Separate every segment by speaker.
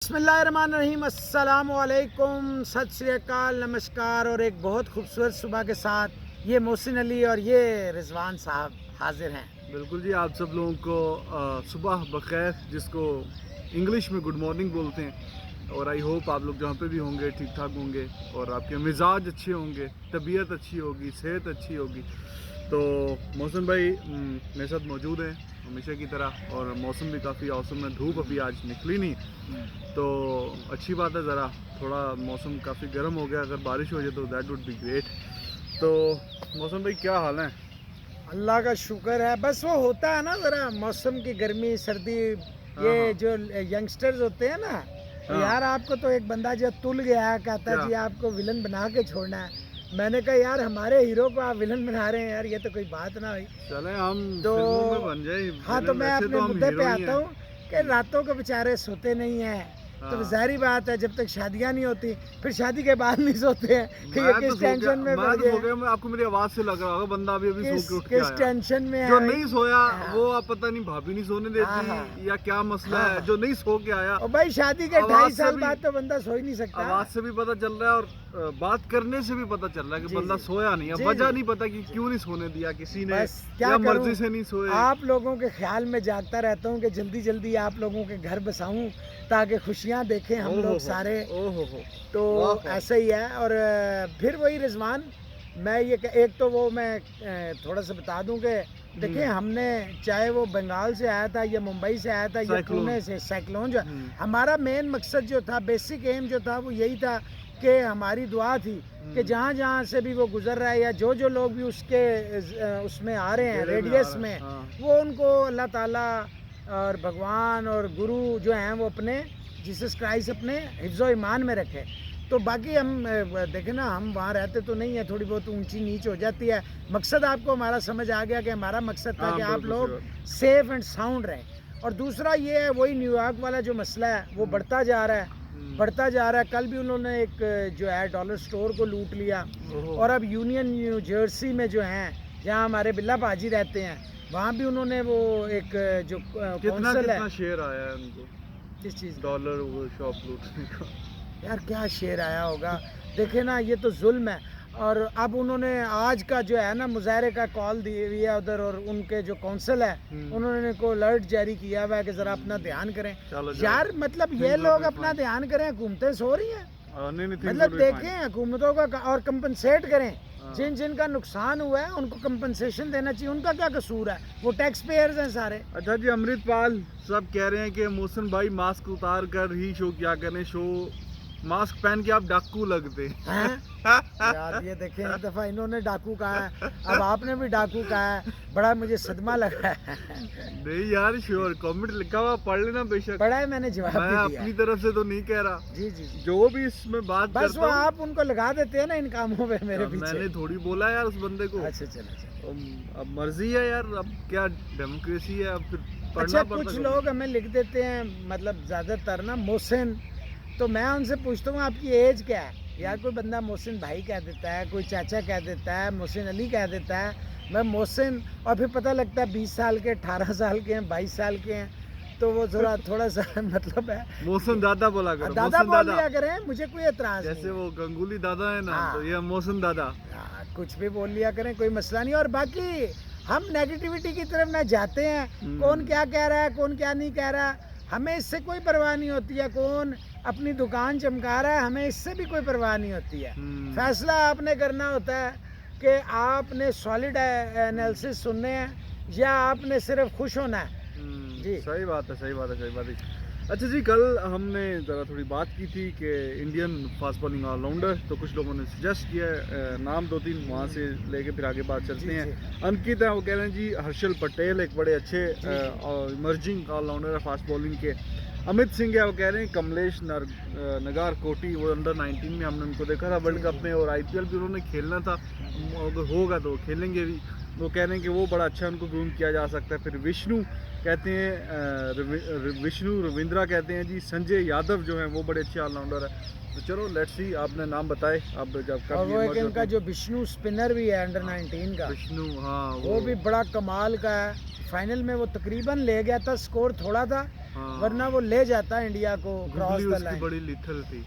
Speaker 1: बिस्मिल्लाहिर्रहमानिर्रहीम, अस्सलाम वालेकुम, सत श्री अकाल, नमस्कार। और एक बहुत खूबसूरत सुबह के साथ ये मोहसिन अली और ये रिजवान साहब हाजिर हैं।
Speaker 2: बिल्कुल जी, आप सब लोगों को सुबह बखैर, जिसको इंग्लिश में गुड मॉर्निंग बोलते हैं। और आई होप आप लोग जहाँ पे भी होंगे ठीक ठाक होंगे और आपके मिजाज अच्छे होंगे, तबीयत अच्छी होगी, सेहत अच्छी होगी। तो मौसम भाई मेरे साथ मौजूद हैं हमेशा की तरह, और मौसम भी काफ़ी औसम है। धूप अभी आज निकली नहीं, तो अच्छी बात है। ज़रा थोड़ा मौसम काफ़ी गर्म हो गया, अगर बारिश हो जाए तो दैट वुड बी ग्रेट। तो मौसम भाई क्या हाल है?
Speaker 1: अल्लाह का शुक्र है। बस वो होता है ना, ज़रा मौसम की गर्मी सर्दी, ये
Speaker 2: हाँ।
Speaker 1: जो यंगस्टर्स होते हैं ना,
Speaker 2: हाँ।
Speaker 1: यार आपको तो एक बंदा जो तुल गया है, कहता
Speaker 2: क्या?
Speaker 1: जी आपको विलन बना के छोड़ना है। मैंने कहा यार हमारे हीरो को आप विलन बना रहे हैं, यार ये तो कोई बात ना हुई।
Speaker 2: चले हम
Speaker 1: तो
Speaker 2: फिल्मों में बन जाए
Speaker 1: हाँ, तो
Speaker 2: विलन,
Speaker 1: मैं
Speaker 2: वैसे
Speaker 1: अपने
Speaker 2: तो हम
Speaker 1: मुद्दे पे
Speaker 2: हीरो ही
Speaker 1: आता
Speaker 2: हैं।
Speaker 1: हूँ कि रातों को बेचारे सोते नहीं हैं। तो
Speaker 2: हाँ।
Speaker 1: ज़ाहिर बात है, जब तक शादियाँ नहीं होती फिर शादी के बाद नहीं सोते हैं कि ये किस टेंशन में पड़ गए,
Speaker 2: मैं आपको मेरी आवाज़ से लग रहा होगा बंदा अभी अभी सो के उठ के
Speaker 1: किस
Speaker 2: आया।
Speaker 1: टेंशन में
Speaker 2: जो
Speaker 1: है।
Speaker 2: नहीं सोया
Speaker 1: हाँ।
Speaker 2: वो आप पता नहीं भाभी नहीं सोने
Speaker 1: हाँ, हाँ।
Speaker 2: देती या क्या मसला
Speaker 1: हाँ,
Speaker 2: है।
Speaker 1: हाँ।
Speaker 2: जो नहीं सो के आया,
Speaker 1: और भाई शादी के
Speaker 2: आवाज़
Speaker 1: 2.5
Speaker 2: से
Speaker 1: साल
Speaker 2: भी-
Speaker 1: बाद तो बंदा सो ही नहीं सकता।
Speaker 2: आवाज़ से भी पता चल रहा है और बात करने से भी पता चल रहा है कि
Speaker 1: जी,
Speaker 2: बंदा
Speaker 1: जी।
Speaker 2: सोया नहीं है।
Speaker 1: जी,
Speaker 2: वजह
Speaker 1: जी।
Speaker 2: नहीं पता कि क्यों नहीं सोने दिया किसी ने,
Speaker 1: बस क्या
Speaker 2: या
Speaker 1: करूं,
Speaker 2: मर्जी से नहीं सोए।
Speaker 1: आप लोगों के ख्याल में जागता रहता हूँ कि जल्दी जल्दी आप लोगों के घर बसाऊं ताकि खुशियां देखें हम
Speaker 2: ओहो
Speaker 1: लोग
Speaker 2: हो,
Speaker 1: सारे।
Speaker 2: ओहो हो।
Speaker 1: तो
Speaker 2: वाह, वाह।
Speaker 1: ऐसा ही है। और फिर वही रिजवान, मैं ये एक तो वो मैं थोड़ा सा बता दूं कि देखिए हमने, चाहे वो बंगाल से आया था या मुंबई से आया था या
Speaker 2: साइक्लोन।
Speaker 1: पुणे से, साइक्लोन जो हमारा मेन मकसद जो था, बेसिक एम जो था वो यही था कि हमारी दुआ थी कि जहाँ जहाँ से भी वो गुजर रहा है या जो जो लोग भी उसके उसमें आ रहे हैं
Speaker 2: घेरे में
Speaker 1: रेडियस
Speaker 2: आ रहा है,
Speaker 1: में,
Speaker 2: हाँ।
Speaker 1: वो उनको अल्लाह ताला और भगवान और गुरु जो हैं वो अपने जीसस क्राइस्ट अपने हिफ्ज़ व ईमान में रखे। तो बाकी हम देखें ना, हम वहाँ रहते तो नहीं है, थोड़ी बहुत ऊंची नीच हो जाती है। मकसद आपको हमारा समझ आ गया कि हमारा मकसद था
Speaker 2: हाँ,
Speaker 1: कि आप
Speaker 2: बिल्कुल
Speaker 1: लोग
Speaker 2: सही बात।
Speaker 1: सेफ एंड साउंड रहें। और दूसरा ये है, वही न्यूयॉर्क वाला जो मसला है वो बढ़ता जा रहा है, बढ़ता जा रहा है। कल भी उन्होंने एक जो है डॉलर स्टोर को लूट लिया।
Speaker 2: ओहो।
Speaker 1: और अब यूनियन न्यू जर्सी में जो हैं, जहाँ हमारे बिल्ला पाजी रहते हैं, वहाँ भी उन्होंने वो एक जो
Speaker 2: कितना
Speaker 1: कौंसल है,
Speaker 2: कितना शेयर आया है उनको
Speaker 1: किस चीज़,
Speaker 2: डॉलर वो शॉप लूटने का?
Speaker 1: यार क्या शेर आया होगा। देखे ना, ये तो जुल्म है। और अब उन्होंने आज का जो है ना मुजाहरे का कॉल दी हुई है उधर, और उनके जो काउंसिल है उन्होंने को अलर्ट जारी किया हुआ है कि ज़रा अपना ध्यान करें।
Speaker 2: चलो,
Speaker 1: यार मतलब ये
Speaker 2: Things will
Speaker 1: लोग
Speaker 2: be
Speaker 1: अपना
Speaker 2: fine.
Speaker 1: ध्यान करें, हुकूमतें सो रही हैं।
Speaker 2: नहीं नहीं, things
Speaker 1: मतलब
Speaker 2: will be fine.
Speaker 1: देखें हुकूमतों का, और कंपनसेट करें
Speaker 2: हाँ।
Speaker 1: जिन जिनका नुकसान हुआ है, उनको कंपनसेशन देना चाहिए। उनका क्या कसूर है, वो टैक्स पेयर्स हैं सारे।
Speaker 2: अच्छा जी, अमृतपाल सब कह रहे हैं कि मोहसिन भाई मास्क उतार कर ही शो क्या करें। शो मास्क पहन के आप डाकू लगते
Speaker 1: हैं यार, ये देखें एक दफ़ा इन्होंने डाकू कहा है, अब आपने भी डाकू कहा है, बड़ा मुझे सदमा लगा है।
Speaker 2: नहीं यार, श्योर कमेंट लिखा हुआ पढ़ लेना बेशक।
Speaker 1: बड़ा है, मैंने जवाब
Speaker 2: मैं
Speaker 1: भी दिया
Speaker 2: अपनी
Speaker 1: है।
Speaker 2: तरफ से तो नहीं कह रहा,
Speaker 1: जी जी जी।
Speaker 2: जो भी इसमें बात
Speaker 1: बस
Speaker 2: करता
Speaker 1: वो
Speaker 2: हूँ।
Speaker 1: आप उनको लगा देते हैं ना इन कामों में मेरे
Speaker 2: अब
Speaker 1: पीछे।
Speaker 2: मैंने थोड़ी बोला यार उस बंदे को।
Speaker 1: अच्छा चलो चलो।
Speaker 2: अब मर्जी है यार, अब क्या डेमोक्रेसी है, अब फिर पढ़ना
Speaker 1: अच्छा,
Speaker 2: पड़ता
Speaker 1: कुछ
Speaker 2: है।
Speaker 1: लोग हमें लिख देते हैं, मतलब ज़्यादातर ना मोहसिन, तो मैं उनसे पूछता हूँ आपकी एज क्या है। यार कोई बंदा मोहसिन भाई कह देता है, कोई चाचा कह देता है, मोहसिन अली कह देता है, मैं मोहसिन, और फिर पता लगता है 20 साल के, 18 साल के हैं, 22 साल के हैं। तो वो थोड़ा सा मतलब है,
Speaker 2: मोहसिन दादा बोला करो,
Speaker 1: दादा
Speaker 2: मोहसिन
Speaker 1: बोल
Speaker 2: दादा।
Speaker 1: लिया करें, मुझे कोई एतराज़ नहीं
Speaker 2: जैसे
Speaker 1: है।
Speaker 2: वो गंगुली दादा है ना,
Speaker 1: हाँ।
Speaker 2: तो ये मोहसिन दादा।
Speaker 1: कुछ भी बोल लिया करें, कोई मसला नहीं। और बाकी हम नेगेटिविटी की तरफ ना जाते हैं, कौन क्या कह रहा है, कौन क्या नहीं कह रहा, हमें इससे कोई परवाह नहीं होती है। कौन अपनी दुकान चमका रहा है, हमें इससे भी कोई परवाह नहीं होती है। फैसला आपने करना होता है कि आपने सॉलिड एनालिसिस सुनने हैं या आपने सिर्फ खुश होना है। जी।
Speaker 2: सही बात है, सही बात है, सही बात है। अच्छा जी, कल हमने ज़रा थोड़ी बात की थी कि इंडियन फास्ट बॉलिंग ऑलराउंडर, तो कुछ लोगों ने सजेस्ट किया नाम 2-3, वहाँ से लेके फिर आगे बात चलते
Speaker 1: जी,
Speaker 2: हैं। अंकित है, वो कह रहे हैं जी हर्षल पटेल एक बड़े अच्छे इमर्जिंग ऑलराउंडर है फास्ट बॉलिंग के। अमित सिंह है, वो कह रहे हैं कमलेश नगार कोटी, वो अंडर 19 में हमने उनको देखा था वर्ल्ड कप में, और IPL भी उन्होंने खेलना था, अगर होगा तो खेलेंगे भी। वो कह रहे हैं कि वो बड़ा अच्छा उनको ग्रूम किया जा सकता है। फिर विष्णु कहते हैं, विष्णु रविंद्रा कहते हैं जी संजय यादव जो हैं वो बड़े अच्छे ऑलराउंडर है। तो चलो लेट्स सी, आपने नाम बताए अब जब
Speaker 1: और वो एक इनका जो विष्णु स्पिनर भी है अंडर 19 का,
Speaker 2: विष्णु, हाँ
Speaker 1: वो भी बड़ा कमाल का है। फाइनल में वो तकरीबन ले गया था, स्कोर थोड़ा था
Speaker 2: हाँ।
Speaker 1: वरना वो ले जाता इंडिया को क्रॉस
Speaker 2: गुगली
Speaker 1: द
Speaker 2: उसकी
Speaker 1: लाइन,
Speaker 2: बड़ी लिथल थी।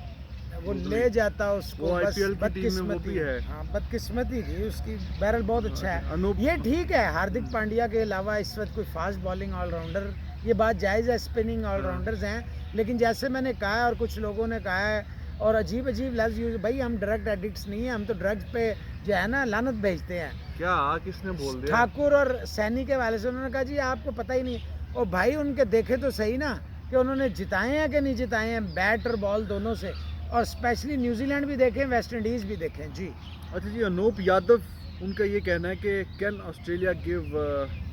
Speaker 1: वो
Speaker 2: गुगली।
Speaker 1: ले जाता उसको।
Speaker 2: वो
Speaker 1: बस
Speaker 2: IPL की टीम में वो
Speaker 1: बदकिस्मती
Speaker 2: भी है।
Speaker 1: हाँ, बदकिस्मती थी उसकी। बहरहाल बहुत अच्छा है,
Speaker 2: अनूप
Speaker 1: ये ठीक है। हार्दिक पांड्या के अलावा इस वक्त कोई फास्ट बॉलिंग ऑलराउंडर, ये बात जायज़ है, स्पिनिंग ऑलराउंडर्स हैं, लेकिन जैसे मैंने कहा है और कुछ लोगों ने कहा है और अजीब अजीब लफ्ज़ यूज, भाई हम ड्रग एडिक्ट्स नहीं हैं, हम तो ड्रग्स पे जो है ना लानत भेजते हैं।
Speaker 2: क्या किसने बोल दिया?
Speaker 1: ठाकुर और सैनी के वाले से उन्होंने कहा जी आपको पता ही नहीं। और भाई उनके देखे तो सही ना कि उन्होंने जिताए हैं कि नहीं जिताए हैं, बैट और बॉल दोनों से, और स्पेशली न्यूजीलैंड भी देखें, वेस्ट इंडीज़ भी देखें जी।
Speaker 2: अच्छा जी, अनूप यादव, उनका ये कहना है कि can Australia give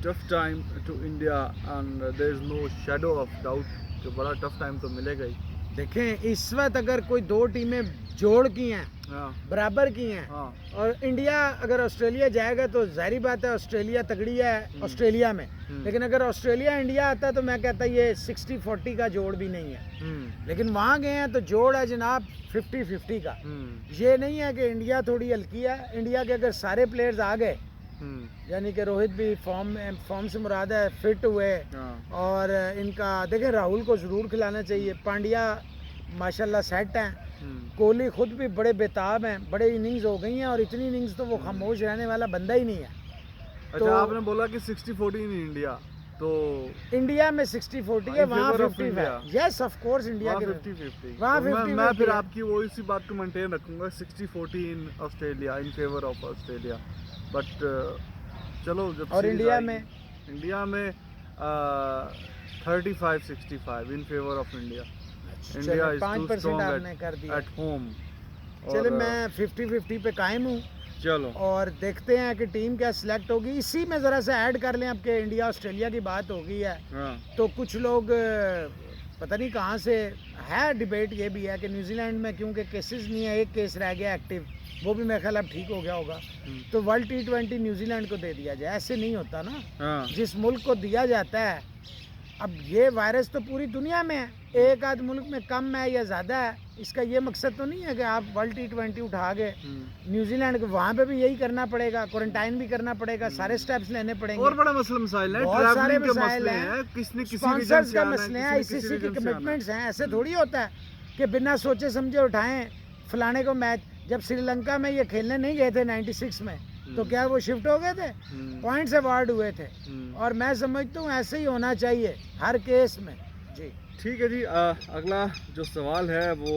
Speaker 2: tough time to India and there is no shadow of doubt, जो बड़ा टफ टाइम तो मिलेगा ही।
Speaker 1: देखें इस वक्त अगर कोई दो टीमें जोड़ की हैं,
Speaker 2: हाँ
Speaker 1: बराबर की हैं,
Speaker 2: हाँ
Speaker 1: और इंडिया अगर ऑस्ट्रेलिया जाएगा तो जाहिर बात है ऑस्ट्रेलिया तगड़ी है ऑस्ट्रेलिया में, लेकिन अगर ऑस्ट्रेलिया इंडिया आता तो मैं कहता ये 60-40 का जोड़ भी नहीं है। लेकिन वहाँ गए हैं तो जोड़ है जनाब 50-50 का। ये नहीं है कि इंडिया थोड़ी हल्की है, इंडिया के अगर सारे प्लेयर्स आ गए, यानी कि रोहित भी फॉर्म से मुराद है, फिट हुए, और इनका देखें राहुल को ज़रूर खिलाना चाहिए, पांड्या माशाल्लाह सेट हैं, कोहली खुद भी बड़े बेताब हैं, बड़े इनिंग्स हो गई हैं, और इतनी इनिंग्स तो वो खामोश रहने वाला बंदा ही नहीं है।
Speaker 2: अच्छा
Speaker 1: तो
Speaker 2: आपने बोला कि 60-40 इन इंडिया, तो
Speaker 1: इंडिया में 60-40 है,
Speaker 2: In
Speaker 1: वहाँ
Speaker 2: favor of
Speaker 1: 50 है।
Speaker 2: India.
Speaker 1: Yes of course India
Speaker 2: वहाँ
Speaker 1: के
Speaker 2: 50-50।
Speaker 1: वहाँ
Speaker 2: तो मैं
Speaker 1: 50-50
Speaker 2: फिर
Speaker 1: है।
Speaker 2: आपकी वो इसी बात को मेंटेन रखूंगा, 60-40 in Australia, in favour of Australia. But चलो जब
Speaker 1: और
Speaker 2: series
Speaker 1: इंडिया
Speaker 2: आएगी-
Speaker 1: में?
Speaker 2: इंडिया में 35-65 in favour of India. India is two
Speaker 1: 5%
Speaker 2: strong
Speaker 1: आपने कर दिया।
Speaker 2: At home.
Speaker 1: चले मैं 50-50 पे कायम हूँ,
Speaker 2: चलो
Speaker 1: और देखते हैं कि टीम क्या सिलेक्ट होगी। इसी में ज़रा सा ऐड कर लें, अब के इंडिया ऑस्ट्रेलिया की बात हो गई है,
Speaker 2: हाँ
Speaker 1: तो कुछ लोग पता नहीं कहाँ से है, डिबेट ये भी है कि न्यूजीलैंड में क्योंकि केसेस नहीं है, एक केस रह गया एक्टिव, वो भी मेरे ख्याल अब ठीक हो गया होगा, तो वर्ल्ड T20 न्यूजीलैंड को दे दिया जाए। ऐसे नहीं होता ना,
Speaker 2: हाँ
Speaker 1: जिस मुल्क को दिया जाता है। अब ये वायरस तो पूरी दुनिया में है, एक आध मुल्क में कम है या ज़्यादा है, इसका ये मकसद तो नहीं है कि आप वर्ल्ड T20 उठा गए न्यूजीलैंड को, वहाँ पे भी यही करना पड़ेगा, क्वारंटाइन भी करना पड़ेगा, सारे स्टेप्स लेने पड़ेंगे।
Speaker 2: और बड़ा मसला मसाइल है,
Speaker 1: बहुत सारे
Speaker 2: ट्रैवलिंग के
Speaker 1: मसाइल
Speaker 2: मसले
Speaker 1: हैं,
Speaker 2: हैं, किसने किसी
Speaker 1: स्पॉन्सर्स
Speaker 2: रीजन से
Speaker 1: का
Speaker 2: आना है,
Speaker 1: मसले हैं,
Speaker 2: किसी ने किसी
Speaker 1: ICC के
Speaker 2: रीजन से आना है।
Speaker 1: कमिटमेंट्स हैं। ऐसे थोड़ी होता है कि बिना सोचे समझे उठाएं फलाने को मैच। जब श्रीलंका में ये खेलने नहीं गए थे 96 में, तो क्या वो शिफ्ट हो गए थे? पॉइंट्स अवार्ड हुए थे, और मैं समझता हूँ ऐसे ही होना चाहिए हर केस में जी।
Speaker 2: ठीक है जी, अगला जो सवाल है वो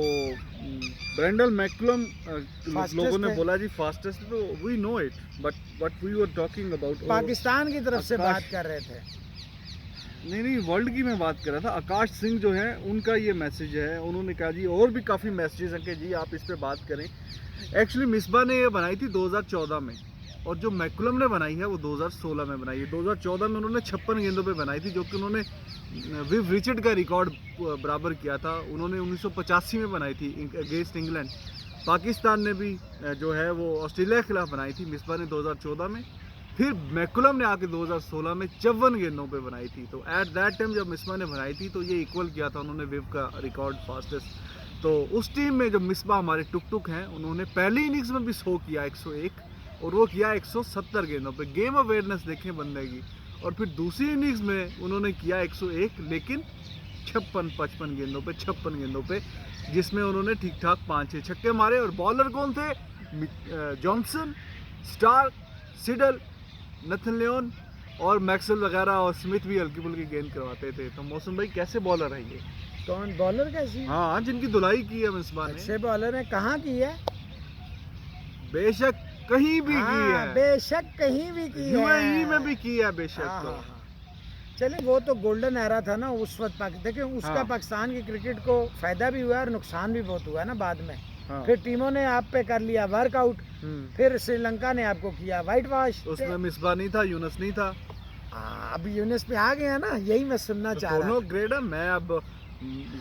Speaker 2: ब्रेंडल मैकुलम, लोगों ने
Speaker 1: है।
Speaker 2: बोला जी फास्टेस्ट, तो we know it, but what we were talking about
Speaker 1: Pakistan की तरफ से
Speaker 2: आकाश।
Speaker 1: बात कर रहे थे।
Speaker 2: नहीं वर्ल्ड की मैं बात कर रहा था। आकाश सिंह जो है उनका ये मैसेज है, उन्होंने कहा जी, और भी काफ़ी मैसेजेस हैं कि जी आप इस पे बात करें। एक्चुअली मिसबा ने ये बनाई थी 2014 में, और जो मैकुलम ने बनाई है वो 2016 में बनाई है। 2014 में उन्होंने 56 गेंदों पे बनाई थी, जो कि उन्होंने विव रिचर्ड का रिकॉर्ड बराबर किया था। उन्होंने 1985 में बनाई थी अगेंस्ट इंग्लैंड। पाकिस्तान ने भी जो है वो ऑस्ट्रेलिया के खिलाफ बनाई थी, मिसबा ने 2014 में, फिर मैकुलम ने आके 2016 में 54 गेंदों पे बनाई थी। तो एट दैट टाइम जब मिसबा ने बनाई थी तो ये इक्वल किया था उन्होंने विव का रिकॉर्ड फास्टेस्ट। तो उस टीम में जो मिसबा हमारे टुक हैं, उन्होंने पहली इनिंग्स में भी 100 किया, 101, और वो किया 170 गेंदों पे। गेम अवेयरनेस देखें बंदे की। और फिर दूसरी इनिंग्स में उन्होंने किया 101, लेकिन 55 गेंदों पे, 56 गेंदों पे, जिसमें उन्होंने ठीक ठाक 5-6 छक्के मारे। और बॉलर कौन थे? Johnson, Stark, Seidel, Nathan Leone और मैक्सवेल वगैरह, और स्मिथ भी हल्की फुल्की गेंद करवाते थे। तो मौसम भाई कैसे बॉलर है ये?
Speaker 1: कौन बॉलर कैसी?
Speaker 2: हाँ, जिनकी धुलाई की है मिसबा ने।
Speaker 1: अच्छे बॉलर है, कहाँ की है?
Speaker 2: बेशक कहीं भी की
Speaker 1: हाँ,
Speaker 2: है,
Speaker 1: बेशक कहीं भी की है,
Speaker 2: UAE में भी की है बेशक।
Speaker 1: हाँ,
Speaker 2: तो
Speaker 1: हाँ, हाँ। चले वो तो गोल्डन एरा था ना उस वक्त। देखें उसका
Speaker 2: हाँ।
Speaker 1: पाकिस्तान की क्रिकेट को फायदा भी हुआ और नुकसान भी बहुत हुआ ना बाद में।
Speaker 2: हाँ।
Speaker 1: फिर टीमों ने आप पे कर लिया वर्कआउट, फिर श्रीलंका ने आपको किया वाइट वॉश।
Speaker 2: उसमें मिसबा नहीं था, यूनस नहीं था।
Speaker 1: अब यूनिस पे आ गया ना, यही मैं सुनना चाह रहा
Speaker 2: दोनों ग्रेड है। मैं अब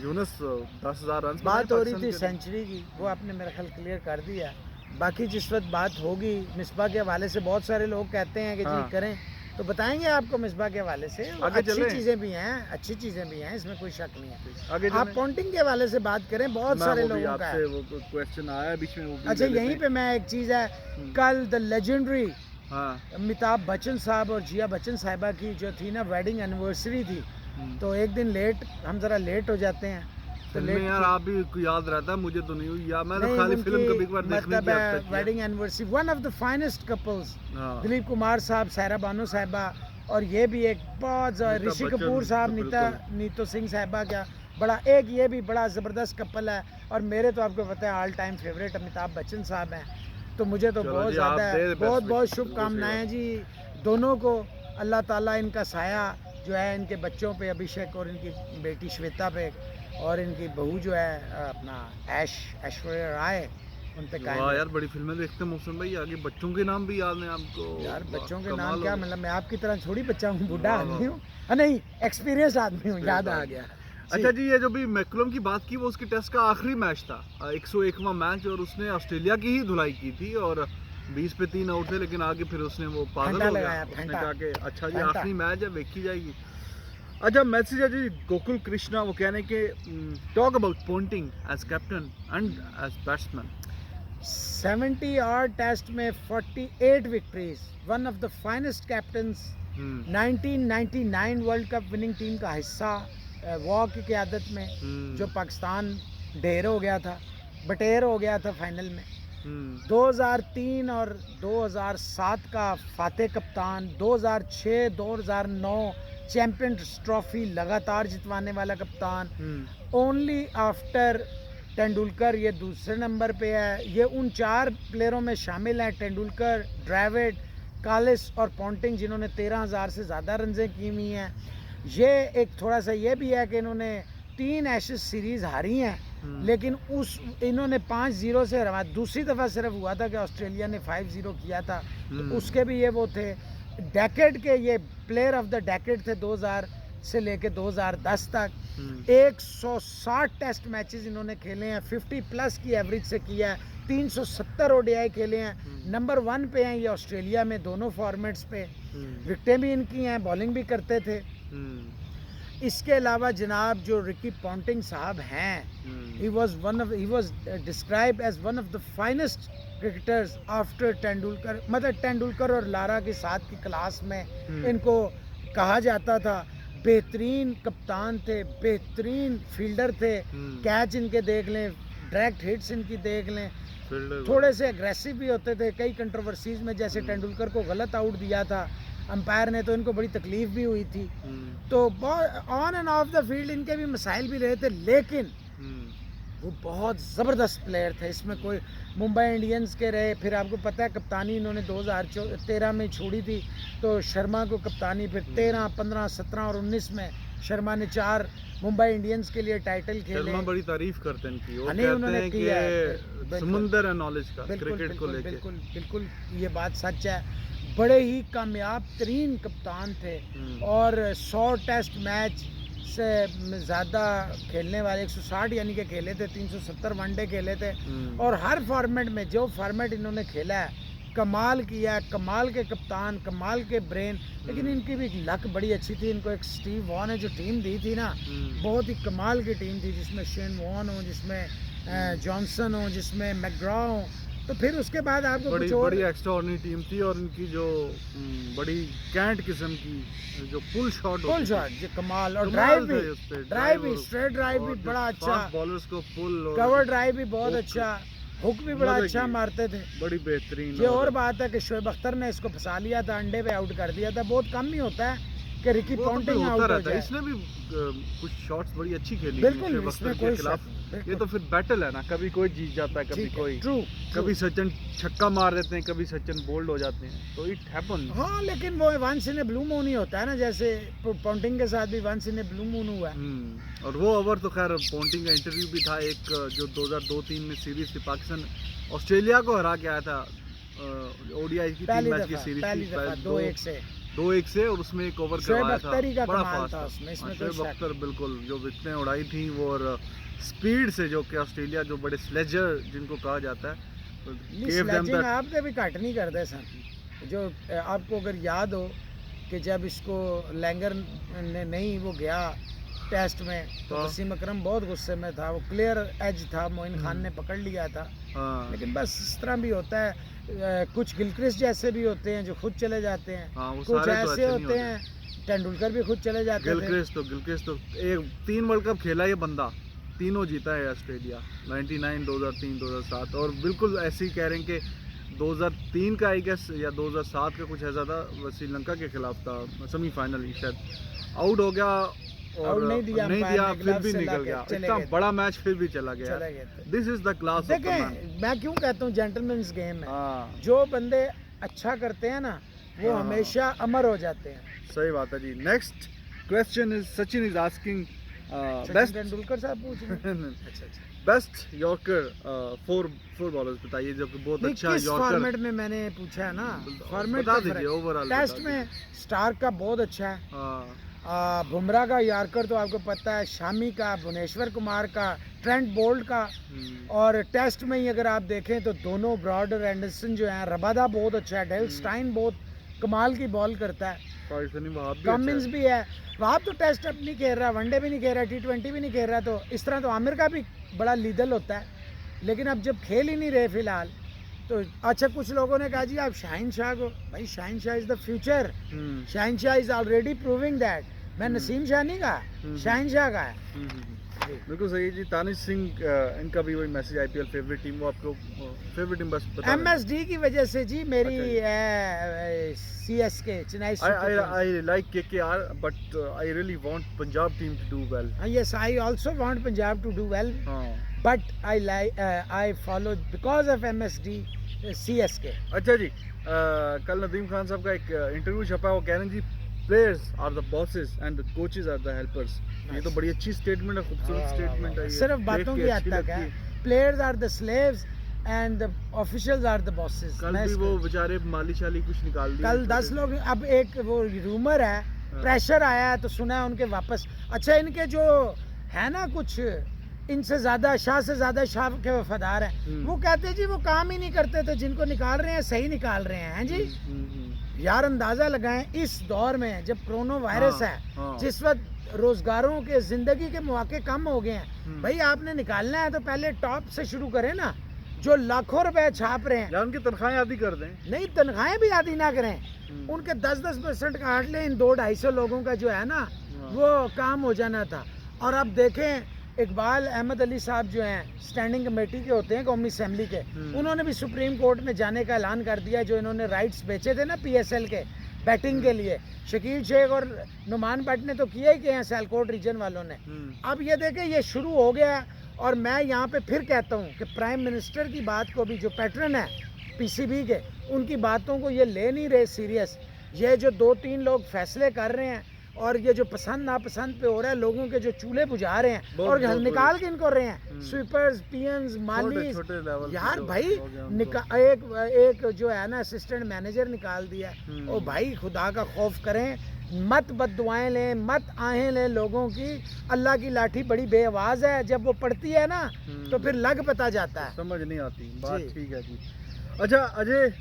Speaker 2: यूनस 10,000 रन
Speaker 1: बात हो रही थी सेंचुरी की, वो आपने मेरा ख्याल क्लियर कर दिया। बाकी जिस वक्त बात होगी मिसबा के हवाले से, बहुत सारे लोग कहते हैं कि
Speaker 2: हाँ।
Speaker 1: जी करें, तो बताएंगे आपको मिसबा के हवाले से।
Speaker 2: आगे
Speaker 1: अच्छी
Speaker 2: चलें।
Speaker 1: चीज़ें भी हैं, अच्छी चीज़ें भी हैं, इसमें कोई शक नहीं है।
Speaker 2: आगे
Speaker 1: आप पॉन्टिंग के हवाले से बात करें, बहुत सारे लोगों का है।
Speaker 2: वो क्वेश्चन आया बीच में, वो भी
Speaker 1: अच्छा
Speaker 2: ले लेते
Speaker 1: यहीं पे मैं एक चीज़ है, कल द लेजेंडरी
Speaker 2: हाँ
Speaker 1: अमिताभ बच्चन साहब और जिया बच्चन साहिबा की जो थी ना वेडिंग एनिवर्सरी थी, तो एक दिन लेट, हम ज़रा लेट हो जाते हैं तो
Speaker 2: फिल्में
Speaker 1: लेट
Speaker 2: यार आप भी याद रहता है, मुझे तो नहीं हुई यार, मैं तो खाली फिल्म कभी कभार देखने की अब तक
Speaker 1: wedding anniversary, one of the finest couples,
Speaker 2: हाँ।
Speaker 1: दिलीप कुमार साहब, सायरा बानो साहिबा, और ये भी एक बहुत
Speaker 2: अमिताभ
Speaker 1: ऋषि
Speaker 2: बच्चन
Speaker 1: कपूर साहब,
Speaker 2: तो
Speaker 1: नीता
Speaker 2: बिल्कुल।
Speaker 1: नीतो सिंह साहिबा क्या बड़ा, एक ये भी बड़ा ज़बरदस्त कपल है। और मेरे तो आपको पता है all time favourite Amitabh Bachchan साहब हैं, तो मुझे तो
Speaker 2: चलो
Speaker 1: बहुत
Speaker 2: जी, आप
Speaker 1: ज़्यादा
Speaker 2: दे best
Speaker 1: बहुत बहुत
Speaker 2: wishes,
Speaker 1: शुभकामनाएं हैं जी दोनों को। अल्लाह ताला इनका साया जो है इनके बच्चों पे, अभिषेक और इनकी बेटी श्वेता पे, और इनकी बहू जो है अपना ऐश्वर्या राय, उन पे कायम
Speaker 2: वाह
Speaker 1: रहे।
Speaker 2: यार, बड़ी फिल्में देखते हैं मौसम भाई, आगे बच्चों के नाम भी याद हैं आपको?
Speaker 1: यार
Speaker 2: वाह,
Speaker 1: बच्चों के
Speaker 2: कमाल
Speaker 1: नाम
Speaker 2: हो
Speaker 1: क्या,
Speaker 2: गया।
Speaker 1: मतलब मैं आपकी तरह थोड़ी बच्चा हूँ, बूढ़ा
Speaker 2: वाह,
Speaker 1: आदमी हूँ, नहीं एक्सपीरियंस आदमी हूँ,
Speaker 2: सही
Speaker 1: याद आ
Speaker 2: बात।
Speaker 1: गया।
Speaker 2: अच्छा जी, ये जो भी मैकुलम की बात की, वो उसकी टेस्ट का आखिरी मैच था, 101वां मैच, और उसने ऑस्ट्रेलिया की ही धुलाई की थी और 20 पे 3 आउट थे, लेकिन आगे फिर उसने वो पागल
Speaker 1: फंटा
Speaker 2: हो गया,
Speaker 1: लगाया,
Speaker 2: उसने
Speaker 1: फंटा।
Speaker 2: कहा कि अच्छा जी
Speaker 1: फंटा।
Speaker 2: आखिरी मैच है, देखी जाएगी। अच्छा, मैसेज है जी गोकुल कृष्णा, वो कहने के talk about Ponting as captain and as batsman.
Speaker 1: 70 और टेस्ट में 48 victories, one of the finest captains, 1999 world cup winning team का हिस्सा, वॉ की क़यादत में जो पाकिस्तान ढेर हो गया था, बटेर हो गया था फाइनल में। 2003 और 2007 का फातेह कप्तान, 2006 2009 चैंपियंस ट्रॉफी लगातार जितवाने वाला कप्तान, ओनली आफ्टर तेंदुलकर ये दूसरे नंबर पे है। ये उन 4 प्लेयरों में शामिल हैं, तेंदुलकर, द्रविड़, कालिस और पोंटिंग, जिन्होंने 13,000 से ज़्यादा रनजें की हुई हैं। ये एक थोड़ा सा ये भी है कि इन्होंने 3 एशेज सीरीज़ हारी हैं, लेकिन इन्होंने 5-0 से हरा। दूसरी दफ़ा सिर्फ हुआ था कि ऑस्ट्रेलिया ने 5-0 किया था, तो उसके भी ये वो थे। डेकेड के ये प्लेयर ऑफ द डेकेड थे 2000 से लेके 2010 तक। 160 टेस्ट मैचेस इन्होंने खेले हैं, 50 प्लस की एवरेज से किया है, 370 ओडीआई खेले हैं। नंबर 1 पे हैं ये ऑस्ट्रेलिया में दोनों फॉर्मेट्स पे, विकेटें भी इनकी हैं, बॉलिंग भी करते थे। इसके अलावा जनाब जो रिकी पॉन्टिंग साहब हैं, he was described as one of the finest cricketers after Tendulkar, मतलब तेंदुलकर और लारा के साथ की क्लास में इनको कहा जाता था। बेहतरीन कप्तान थे, बेहतरीन फील्डर थे, कैच इनके देख लें, डायरेक्ट हिट्स इनकी देख लें, थोड़े से एग्रेसिव भी होते थे। कई कंट्रोवर्सीज में जैसे तेंदुलकर को गलत आउट दिया था अंपायर ने, तो इनको बड़ी तकलीफ भी हुई थी। तो on end of the field इनके भी मसाइल भी रहे थे, लेकिन वो बहुत ज़बरदस्त प्लेयर थे। इसमें कोई मुंबई इंडियंस के रहे, फिर आपको पता है कप्तानी इन्होंने 2013 में छोड़ी थी, तो शर्मा को कप्तानी, फिर 13, 15, 17 और 19 में शर्मा ने 4 मुंबई इंडियंस के लिए टाइटल खेले।
Speaker 2: शर्मा बड़ी तारीफ करते हैं इनकी, वो
Speaker 1: नहीं,
Speaker 2: कहते
Speaker 1: उन्होंने
Speaker 2: हैं
Speaker 1: किया
Speaker 2: कि समुंदर है नॉलेज का क्रिकेट को लेके।
Speaker 1: बिल्कुल बिल्कुल ये बात सच है। बड़े ही कामयाब तरीन कप्तान थे और 100 टेस्ट मैच से ज़्यादा खेलने वाले, 160 यानी कि खेले थे, 370 वनडे खेले थे, और हर फॉर्मेट में जो फॉर्मेट इन्होंने खेला है कमाल किया, कमाल के कप्तान, कमाल के ब्रेन। लेकिन इनकी भी लक बड़ी अच्छी थी। इनको एक स्टीव वॉन ने जो टीम दी थी ना, बहुत ही कमाल की टीम थी, जिसमें शेन वॉन हो, जिसमें जॉनसन हो, जिसमें मैकग्रा हो। तो फिर उसके बाद आपको कुछ और
Speaker 2: बड़ी एक्स्ट्राऑर्डिनरी टीम थी, और इनकी जो बड़ी कैंट किस्म की जो पुल शॉट
Speaker 1: जो कमाल, और ड्राइव भी स्ट्रेट ड्राइव भी बड़ा अच्छा,
Speaker 2: बॉलर्स को पुल,
Speaker 1: कवर ड्राइव भी बहुत अच्छा, हुक भी बड़ा अच्छा मारते थे,
Speaker 2: बड़ी बेहतरीन।
Speaker 1: ये और बात है कि शोएब अख्तर ने इसको फंसा लिया था, अंडे पे आउट कर दिया था। बहुत कम ही होता है कि रिकी पॉन्टिंग आउट हो जाए।
Speaker 2: इसने भी कुछ शॉट्स बड़ी अच्छी खेली
Speaker 1: बिल्कुल,
Speaker 2: शोएब अख्तर के खिलाफ। ये तो फिर बैटल है ना, कभी कोई जीत जाता है, कभी कोई, कभी सचिन छक्का मार देते हैं, कभी सचिन बोल्ड हो जाते हैं, तो इट हैपन।
Speaker 1: हाँ, लेकिन वो once in a blue moon ही होता है ना, जैसे पॉन्टिंग के साथ भी once in a blue moon हुआ है।
Speaker 2: और वो ओवर तो खैर पॉन्टिंग का इंटरव्यू भी था एक, जो 2002-3 में सीरीज थी, पाकिस्तान ऑस्ट्रेलिया को हरा के आया था, ओडीआई की 3 मैच की सीरीज थी 2-1 से, और उसमें एक ओवर करवाया था, बड़ा फास्ट था उसमें। शोएब अख्तर बिल्कुल जो विकेटें उड़ाई थी वो, और स्पीड से, जो कि ऑस्ट्रेलिया जो बड़े स्लेजर जिनको कहा जाता है,
Speaker 1: आपने भी कट नहीं करते सर। जो आपको अगर याद हो कि जब इसको लैंगर ने नहीं वो गया टेस्ट में, तो वसीम अकरम बहुत गुस्से में था, वो क्लियर एज था, मोइन खान ने पकड़ लिया था। लेकिन बस इस तरह भी होता है, कुछ गिलक्रिस्ट जैसे भी होते हैं जो खुद चले जाते हैं, कुछ ऐसे होते हैं तेंदुलकर भी खुद चले जाते थे।
Speaker 2: गिलक्रिस्ट तो एक 3 वर्ल्ड कप खेला ये बंदा, तीनों जीता है ऑस्ट्रेलिया, 99, 2003, 2007। और बिल्कुल ऐसे ही कह रहे हैं कि 2003 का आई गेस या 2007 का कुछ ऐसा था, श्रीलंका के खिलाफ था, सेमीफाइनल ही शायद, आउट हो गया और
Speaker 1: नहीं दिया
Speaker 2: फिर भी निकल गया। इतना बड़ा मैच फिर भी चला गया। This is the class of the man.
Speaker 1: मैं क्यों कहता हूँ जेंटलमैन्स गेम है,
Speaker 2: हाँ,
Speaker 1: जो बंदे अच्छा करते हैं ना वो हमेशा अमर हो जाते हैं।
Speaker 2: सही बात है जी। Next question is Sachin is asking best
Speaker 1: Tendulkar साहब पूछ रहे हैं। अच्छा अच्छा,
Speaker 2: बेस्ट यॉर्कर फोर बॉलर्स बताइए जो कि बहुत अच्छा
Speaker 1: किस
Speaker 2: यॉर्कर।
Speaker 1: फॉर्मेट में मैंने पूछा है ना, फॉर्मेट
Speaker 2: बता दीजिए ओवरऑल।
Speaker 1: टेस्ट में स्टार्क का बहुत अच्छा है,
Speaker 2: हाँ,
Speaker 1: बुमराह का यॉर्कर तो आपको पता है, शामी का, भुवनेश्वर कुमार का, ट्रेंट बोल्ट का। और टेस्ट में ही अगर आप देखें तो दोनों ब्रॉड और एंडरसन जो हैं, रबादा बहुत अच्छा है, डेल स्टाइन बहुत कमाल की बॉल करता है, कमिंस भी है। वहाँ तो टेस्ट अब नहीं खेल रहा, वनडे भी नहीं खेल रहा, T20 भी नहीं खेल रहा, तो इस तरह तो आमिर का भी बड़ा लीडल होता है। लेकिन अब जब खेल ही नहीं रहे फिलहाल तो अच्छा, कुछ लोगों ने कहा जी आप शाहिन शाह को, भाई Shaheen Shah is the future, Shaheen Shah is already proving that. मैं नसीम शाह नहीं कहा, शाहिन शाह का है।
Speaker 2: बिल्कुल सही जी। तानिश सिंह इनका भी वही मैसेज, आईपीएल फेवरेट टीम, वो आपको फेवरेट टीम बस बता।
Speaker 1: एमएसडी की वजह से जी मेरी CSK Chennai
Speaker 2: I like KKR but I really want Punjab team to do well.
Speaker 1: Yes, I also want Punjab to do well, but I like I follow because of MSD CSK.
Speaker 2: अच्छा जी, कल नदीम खान साहब का एक interview छपा है, वो कह रहे हैं जी players are the bosses and the coaches are the helpers. ये तो बड़ी अच्छी स्टेटमेंट है, खूबसूरत स्टेटमेंट है।
Speaker 1: सिर्फ बातों की हद तक है, players are the slaves and the officials are the bosses.
Speaker 2: कल भी वो बेचारे माली शाली कुछ निकाल दिए,
Speaker 1: कल 10 लोग। अब एक वो रूमर है, प्रेशर आया है तो सुना है उनके वापस। अच्छा, इनके जो है ना कुछ इनसे ज्यादा शाह से ज्यादा शाह के वफादार हैं, वो कहते हैं जी वो काम ही नहीं करते, तो जिनको निकाल रहे हैं सही निकाल रहे हैं जी। यार अंदाजा लगाएं, इस दौर में जब कोरोना वायरस है, जिस वक्त रोजगारों के जिंदगी के मौके कम हो गए हैं, भाई आपने निकालना है तो पहले टॉप से शुरू करें ना, जो लाखों रुपए छाप रहे हैं,
Speaker 2: या उनकी तनख्वाहें आधी कर दें।
Speaker 1: नहीं, तनख्वाहें भी आधी ना करें, उनके 10-10% काट लें। इन 200-250 लोगों का जो है ना वो काम हो जाना था। और अब देखें, इकबाल अहमद अली साहब जो हैं स्टैंडिंग कमेटी के होते हैं कौमी असेंबली के, उन्होंने भी सुप्रीम कोर्ट में जाने का ऐलान कर दिया। जो इन्होंने राइट्स बेचे थे ना PSL के बैटिंग के लिए, शकील शेख और नुमान भट्ट ने तो किया ही किया है, सियालकोट रीजन वालों ने। अब ये देखें, ये शुरू हो गया। और मैं यहाँ पे फिर कहता हूँ कि प्राइम मिनिस्टर की बात को भी, जो पैटर्न है PCB के, उनकी बातों को ये ले नहीं रहे सीरियस। ये जो 2-3 लोग फैसले कर रहे हैं और ये जो पसंद नापसंद पे हो रहा है, लोगों के जो चूल्हे बुझा रहे हैं और निकाल के इनको रहे हैं, स्वीपर्स, पियंस, माली। यार भाई एक जो है ना असिस्टेंट मैनेजर निकाल दिया। ओ भाई खुदा का खौफ करें, मत बद्दुआएं लें, मत आहें लें लोगों की। अल्लाह की लाठी बड़ी बेआवाज है, जब वो पड़ती है ना तो फिर लग पता जाता है,
Speaker 2: समझ नहीं आती बात। ठीक है जी। अच्छा Ajay,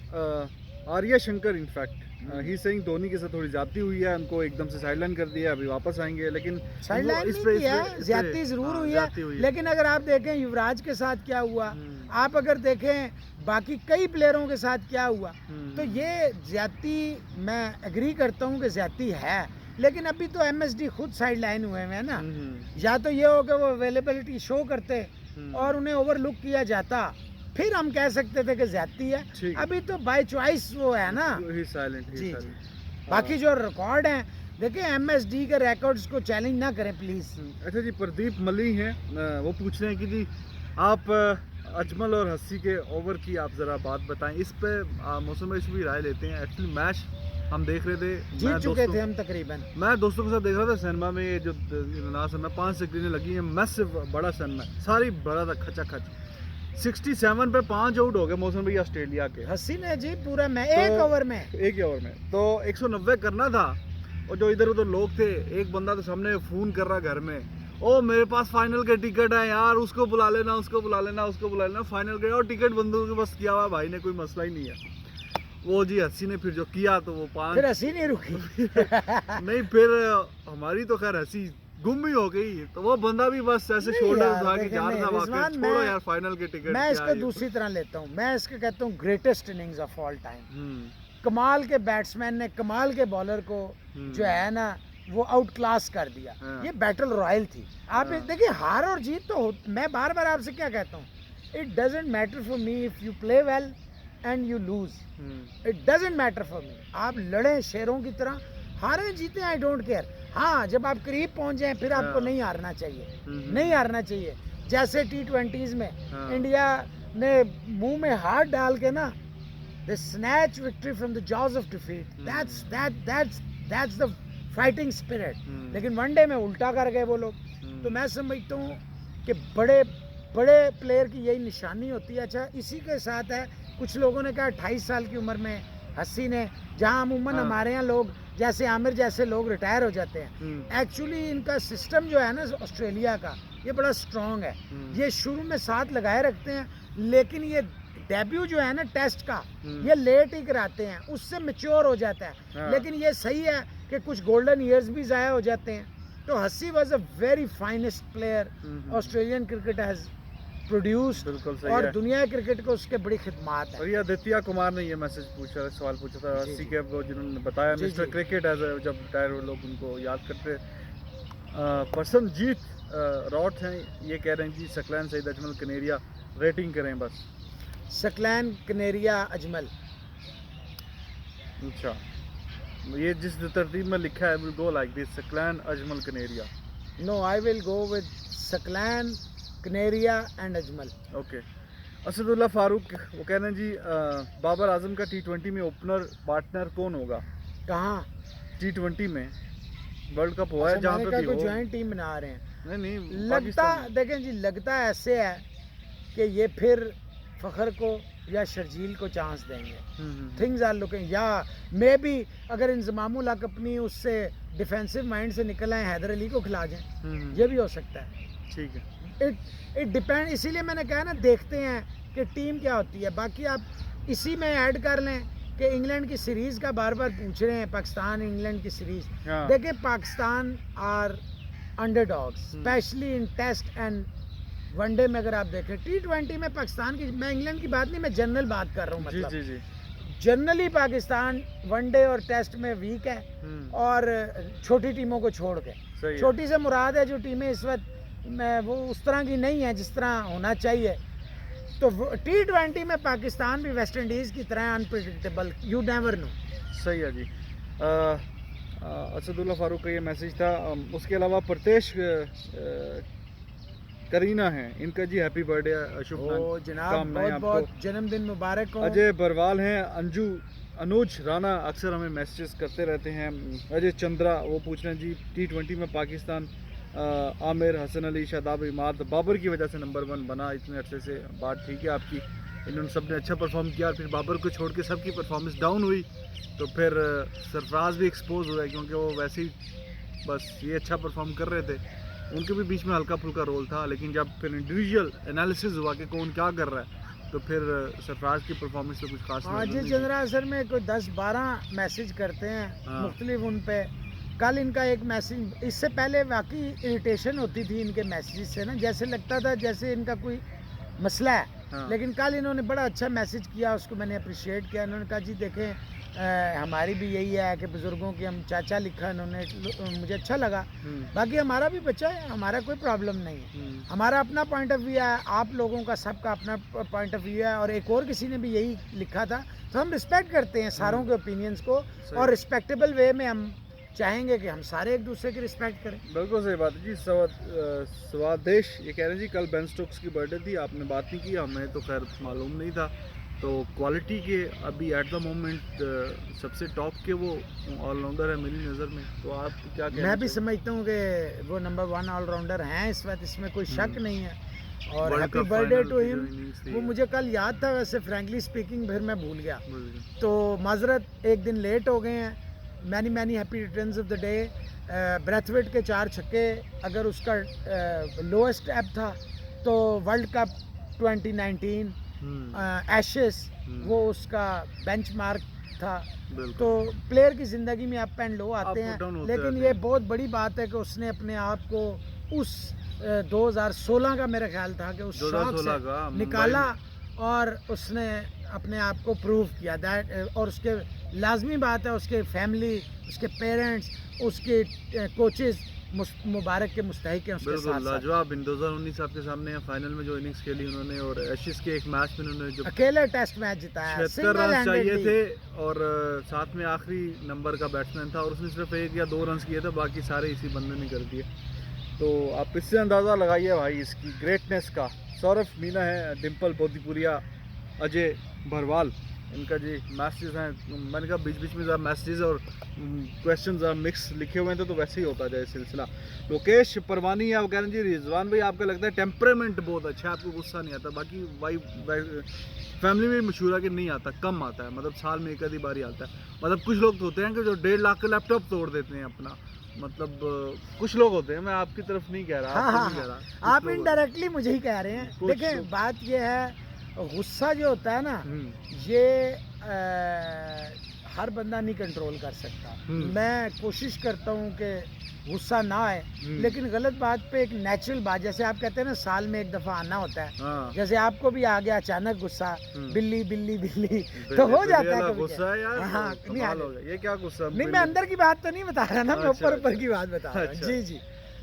Speaker 2: Arya Shankar in fact he saying Dhoni के साथ थोड़ी ज्यादती हुई है, उनको एकदम से साइडलाइन कर दिया, अभी वापस आएंगे। लेकिन
Speaker 1: साइडलाइन नहीं किया, ज्यादती जरूर हुई है। लेकिन अगर आप देखें युवराज के साथ क्या हुआ, आप अगर देखें बाकी कई प्लेयरों के साथ क्या हुआ, तो ये ज्यादती मैं एग्री करता हूँ कि ज्यादती है। लेकिन अभी तो MSD खुद साइडलाइन हुए हैं ना, या तो ये हो कि वो अवेलेबिलिटी शो करते और उन्हें ओवरलुक किया जाता, फिर हम कह सकते थे कि ज्यादती है। अभी तो बाय चॉइस वो है ना, जी। बाकी जो रिकॉर्ड हैं, देखिए MSD के रिकॉर्ड्स को चैलेंज ना करें प्लीज।
Speaker 2: अच्छा जी, प्रदीप मली हैं, वो पूछ रहे हैं कि जी आप अजमल और हस्सी के ओवर की आप जरा बात बताएं। इस पे मौसम भाई से भी राय लेते हैं। एक्चुअली मैच हम देख रहे थे,
Speaker 1: जीत चुके थे हम तकरीबन।
Speaker 2: मैं दोस्तों के साथ देख रहा था सिनेमा में, जो में 5 स्क्रीनें लगी हैं, मैसिव बड़ा सिनेमा, सारी बड़ा था खचाखच। 67 पे 5 आउट हो गए मौसम भाई ऑस्ट्रेलिया के।
Speaker 1: हस्सी ने जी पूरा में एक ओवर में
Speaker 2: तो 190 करना था। और जो इधर उधर लोग थे, एक बंदा तो सामने फोन कर रहा घर में, ओ मेरे पास फाइनल के टिकट है यार, उसको बुला लेना, उसको बुला लेना, उसको बुला लेना। फाइनल के और टिकट बंदों के पास किया हुआ भाई ने, कोई मसला ही नहीं है। वो जी हस्सी ने फिर जो किया तो वो 5
Speaker 1: फिर हस्सी नहीं रुकी
Speaker 2: नहीं, फिर हमारी तो खैर हंसी गुम ही हो गई। तो वो बंदा भी बस ऐसे शोल्डर उठा के जा रहा था, वाकई छोड़ो यार फाइनल के टिकट।
Speaker 1: मैं इसको दूसरी तरह लेता हूँ, मैं इसके कहता हूँ greatest innings of all time. कमाल के बैट्समैन ने कमाल के बॉलर को जो है ना वो आउट क्लास कर दिया।
Speaker 2: हाँ।
Speaker 1: ये बैटल रॉयल थी। आप
Speaker 2: हाँ।
Speaker 1: देखिए हार और जीत तो मैं बार बार आपसे क्या कहता हूँ, it doesn't matter for me if you play well and you lose, it doesn't matter for me. आप लड़े शेरों की तरह, हारे जीते आई डोंट केयर। हाँ, जब आप करीब पहुंच जाए फिर आपको
Speaker 2: हाँ।
Speaker 1: नहीं हारना चाहिए, नहीं हारना चाहिए। जैसे T20s में
Speaker 2: हाँ।
Speaker 1: इंडिया ने मुंह में हाथ डाल के ना, they snatch victory from the jaws of defeat. That's the fighting spirit. लेकिन वनडे में उल्टा कर गए वो लोग। तो मैं समझता हूँ कि बड़े बड़े प्लेयर की यही निशानी होती है। अच्छा, इसी के साथ है, कुछ लोगों ने कहा 28 साल की उम्र में हस्सी ने, जहाँ अमूमन
Speaker 2: हाँ।
Speaker 1: हमारे यहाँ लोग जैसे आमिर जैसे लोग रिटायर हो जाते हैं, एक्चुअली इनका सिस्टम जो है ना ऑस्ट्रेलिया का, ये बड़ा स्ट्रॉन्ग है। ये शुरू में साथ लगाए रखते हैं, लेकिन ये डेब्यू जो है ना टेस्ट का, ये लेट ही कराते हैं, उससे मैच्योर हो जाता है।
Speaker 2: हाँ।
Speaker 1: लेकिन ये सही है कि कुछ गोल्डन ईयर्स भी ज़ाया हो जाते हैं। तो हस्सी was a very finest player Australian cricket has produced,
Speaker 2: बिल्कुल सही
Speaker 1: और
Speaker 2: है।
Speaker 1: दुनिया क्रिकेट को उसके बड़ी खिदमात है।
Speaker 2: और ये आदित्य कुमार ने ये मैसेज पूछा, सवाल पूछा था
Speaker 1: जी,
Speaker 2: हस्सी
Speaker 1: जी।
Speaker 2: के, वो जिन्होंने बताया
Speaker 1: जी,
Speaker 2: मिस्टर
Speaker 1: जी।
Speaker 2: क्रिकेट एज जब रिटायर हुए लोग उनको याद करते। पसंदजीत रॉट हैं, ये कह रहे हैं जी सकलैन सईद अजमल कनेरिया रेटिंग करें बस।
Speaker 1: सकलैन कनेरिया अजमल,
Speaker 2: अच्छा, ये जिस तरतीब में लिखा है will go like this, Saqlain Ajmal Kaneria.
Speaker 1: No I will go with Saqlain Kaneria and Ajmal.
Speaker 2: Okay. Asadullah Farooq वो कह रहे हैं जी बाबर आजम का T20 में ओपनर पार्टनर कौन होगा?
Speaker 1: कहाँ?
Speaker 2: T20 में वर्ल्ड कप हुआ है
Speaker 1: अच्छा,
Speaker 2: जहाँ
Speaker 1: मैंने
Speaker 2: पे
Speaker 1: कहा
Speaker 2: भी
Speaker 1: कोई
Speaker 2: हो।
Speaker 1: ज्वाइंट टीम बना रहे हैं।
Speaker 2: नहीं
Speaker 1: लगता,
Speaker 2: पाकिस्तान।
Speaker 1: देखें जी, लगता ऐसे है कि ये फिर फ़खर को या शर्जील को चांस देंगे। थिंग्स आर लुकिंग, या मे बी अगर इंजमामुल हक अपनी उससे डिफेंसिव माइंड से निकल आए, हैदर अली को खिला जाएं, ये भी हो सकता है।
Speaker 2: ठीक है।
Speaker 1: इट डिपेंड, इसीलिए मैंने कहा ना, देखते हैं कि टीम क्या होती है। बाकी आप इसी में ऐड कर लें कि इंग्लैंड की सीरीज़ का बार बार पूछ रहे हैं, पाकिस्तान इंग्लैंड की सीरीज़।
Speaker 2: हाँ।
Speaker 1: देखिए, Pakistan are underdogs specially in test and one day में। अगर आप देखें T20 में पाकिस्तान की, मैं इंग्लैंड की बात नहीं, मैं जनरल बात कर रहा हूँ।
Speaker 2: जी
Speaker 1: मतलब
Speaker 2: जी जी।
Speaker 1: जनरली पाकिस्तान वनडे और टेस्ट में वीक है, और छोटी टीमों को छोड़ के।
Speaker 2: सही है।
Speaker 1: छोटी से मुराद है जो टीमें इस वक्त वो उस तरह की नहीं है जिस तरह होना चाहिए। तो T20 में पाकिस्तान भी वेस्ट इंडीज़ की तरह अनप्रिडिक्टेबल, यू नेवर नो।
Speaker 2: सही है जी। असदुल्ला फारूक का ये मैसेज था। उसके अलावा प्रतेश करीना है, इनका जी हैप्पी बर्थडे, शुभ
Speaker 1: ओ जनाब,
Speaker 2: कामनाएं
Speaker 1: बहुत
Speaker 2: आपको।
Speaker 1: बहुत जन्मदिन मुबारक हो।
Speaker 2: अजय बरवाल हैं, अंजू अनुज राणा अक्सर हमें मैसेजेस करते रहते हैं। अजय चंद्रा वो पूछ रहे हैं जी T20 में पाकिस्तान आमिर, हसन अली, शादाब, इमाद, बाबर की वजह से नंबर 1 बना इतने अरसे से। बात ठीक है आपकी, इन्होंने सब ने अच्छा परफॉर्म किया, फिर बाबर को छोड़ के सबकी परफॉर्मेंस डाउन हुई, तो फिर सरफराज भी एक्सपोज हुआ क्योंकि वो वैसे ही बस ये अच्छा परफॉर्म कर रहे थे, उनके भी बीच में हल्का फुल्का रोल था। लेकिन जब फिर इंडिविजुअल एनालिसिस हुआ कि कौन क्या कर रहा है, तो फिर सरफराज की परफॉर्मेंस से कुछ खास
Speaker 1: हाँ,
Speaker 2: नजर
Speaker 1: अजय
Speaker 2: नहीं
Speaker 1: चंद्रा असल में कोई 10-12 मैसेज करते हैं
Speaker 2: हाँ।
Speaker 1: मुख्तलिफ उन पे। कल इनका एक मैसेज, इससे पहले वाकई इरिटेशन होती थी इनके मैसेज से ना, जैसे लगता था जैसे इनका कोई मसला है।
Speaker 2: हाँ।
Speaker 1: लेकिन कल इन्होंने बड़ा अच्छा मैसेज किया, उसको मैंने अप्रिशिएट किया। इन्होंने कहा जी देखें, हमारी भी यही है कि बुज़ुर्गों की हम चाचा लिखा इन्होंने, मुझे अच्छा लगा। बाकी हमारा भी बच्चा है, हमारा कोई प्रॉब्लम नहीं है, हमारा अपना पॉइंट ऑफ व्यू है, आप लोगों का सबका अपना पॉइंट ऑफ व्यू है, और एक और किसी ने भी यही लिखा था। तो हम रिस्पेक्ट करते हैं सारों के ओपिनियंस को, और रिस्पेक्टेबल वे में हम चाहेंगे कि हम सारे एक दूसरे की रिस्पेक्ट करें।
Speaker 2: बिल्कुल सही बात है जी। स्वादेश ये कह रहे हैं जी कल बेन स्टोक्स की बर्थडे थी, आपने बात नहीं की, हमें तो खैर मालूम नहीं था। तो क्वालिटी के अभी एट द मोमेंट सबसे टॉप के वो ऑलराउंडर है मेरी नज़र में। तो आप क्या कहना
Speaker 1: मैं भी
Speaker 2: चाहेंगे?
Speaker 1: समझता हूँ कि वो नंबर 1 ऑलराउंडर हैं इस वक्त, इसमें कोई शक नहीं है। और
Speaker 2: world
Speaker 1: happy
Speaker 2: cup
Speaker 1: birthday
Speaker 2: final
Speaker 1: to
Speaker 2: की जो
Speaker 1: हिम।
Speaker 2: innings थी,
Speaker 1: वो मुझे कल याद था, वैसे फ्रैंकली स्पीकिंग फिर मैं भूल गया,
Speaker 2: भूल गए।
Speaker 1: तो माजरत, एक दिन लेट हो गए हैं। Many many happy returns of the day. Brathwaite के 4 छक्के, अगर उसका लोएस्ट एप था तो वर्ल्ड कप 2019 एशेस वो उसका बेंचमार्क था।
Speaker 2: बिल्कुल।
Speaker 1: तो प्लेयर की ज़िंदगी में अप एंड लो आते
Speaker 2: Up and down
Speaker 1: हैं,
Speaker 2: होते
Speaker 1: लेकिन
Speaker 2: रहते
Speaker 1: ये
Speaker 2: हैं।
Speaker 1: बहुत बड़ी बात है कि उसने अपने आप को उस 2016 का मेरा ख्याल था कि उस शौक
Speaker 2: 2016 का
Speaker 1: से
Speaker 2: मुंबई
Speaker 1: निकाला,
Speaker 2: में।
Speaker 1: और उसने अपने आप को प्रूव किया दैट, और उसके लाजमी बात है उसके फैमिली, उसके पेरेंट्स, उसके कोचेस मुबारक के मुस्तहिक हैं उसके
Speaker 2: बिल्कुल
Speaker 1: साथ साथ।
Speaker 2: लाजवाब इन 2019 आपके सामने है, फाइनल में जो इनिंग्स खेली उन्होंने और एशेज के एक मैच में उन्होंने जो
Speaker 1: अकेले टेस्ट मैच जिताया
Speaker 2: 76 रन चाहिए
Speaker 1: single-handedly।
Speaker 2: थे और साथ में आखिरी नंबर का बैट्समैन था और उसने सिर्फ 1 या 2 रन किए थे, बाकी सारे इसी बंदे ने कर दिए। तो आप इससे अंदाज़ा लगाइए भाई इसकी ग्रेटनेस का। सौरभ मीना है, डिम्पल बोधीपुरिया, अजय भरवाल, इनका जी मैसेज हैं। मैंने कहा बीच बीच में ज़रा मैसेज और क्वेश्चन ज़रा मिक्स लिखे हुए थे तो वैसे ही होता जाए सिलसिला। लोकेश परवानी है, वो कह रहे हैं जी रिजवान भाई आपका लगता है टेम्परामेंट बहुत अच्छा है, आपको गुस्सा नहीं आता। बाकी भाई फैमिली में मशहूर है कि नहीं आता, कम आता है, मतलब साल में एक आधी बार ही आता है। मतलब कुछ लोग तो होते हैं कि जो 1.5 लाख का लैपटॉप तोड़ देते हैं अपना, मतलब कुछ लोग होते हैं, मैं आपकी तरफ नहीं कह रहा,
Speaker 1: हाँ,
Speaker 2: आपको
Speaker 1: हाँ,
Speaker 2: नहीं कह
Speaker 1: हाँ।
Speaker 2: रहा।
Speaker 1: आप इनडायरेक्टली मुझे ही कह रहे हैं।
Speaker 2: कुछ
Speaker 1: देखें
Speaker 2: लोग-
Speaker 1: बात ये है, गुस्सा जो होता है ना,
Speaker 2: हम्म,
Speaker 1: ये हर बंदा नहीं कंट्रोल कर सकता। मैं कोशिश करता हूँ कि गुस्सा ना आए, लेकिन गलत बात पे एक नेचुरल बात, जैसे आप कहते हैं ना साल में एक दफ़ा आना होता है,
Speaker 2: हाँ,
Speaker 1: जैसे आपको भी आ गया अचानक गुस्सा,
Speaker 2: हम्म।
Speaker 1: बिल्ली बिल्ली बिल्ली तो हो जाता है कभी
Speaker 2: गुस्सा है यार,
Speaker 1: हाँ, नहीं
Speaker 2: कमाल
Speaker 1: आ-
Speaker 2: हो गया। ये क्या गुस्सा?
Speaker 1: नहीं, मैं अंदर की बात तो नहीं बता रहा ना, मैं
Speaker 2: अच्छा,
Speaker 1: ऊपर ऊपर
Speaker 2: अच्छा।
Speaker 1: की बात बता रहा हूँ।
Speaker 2: अच्छा।
Speaker 1: जी जी।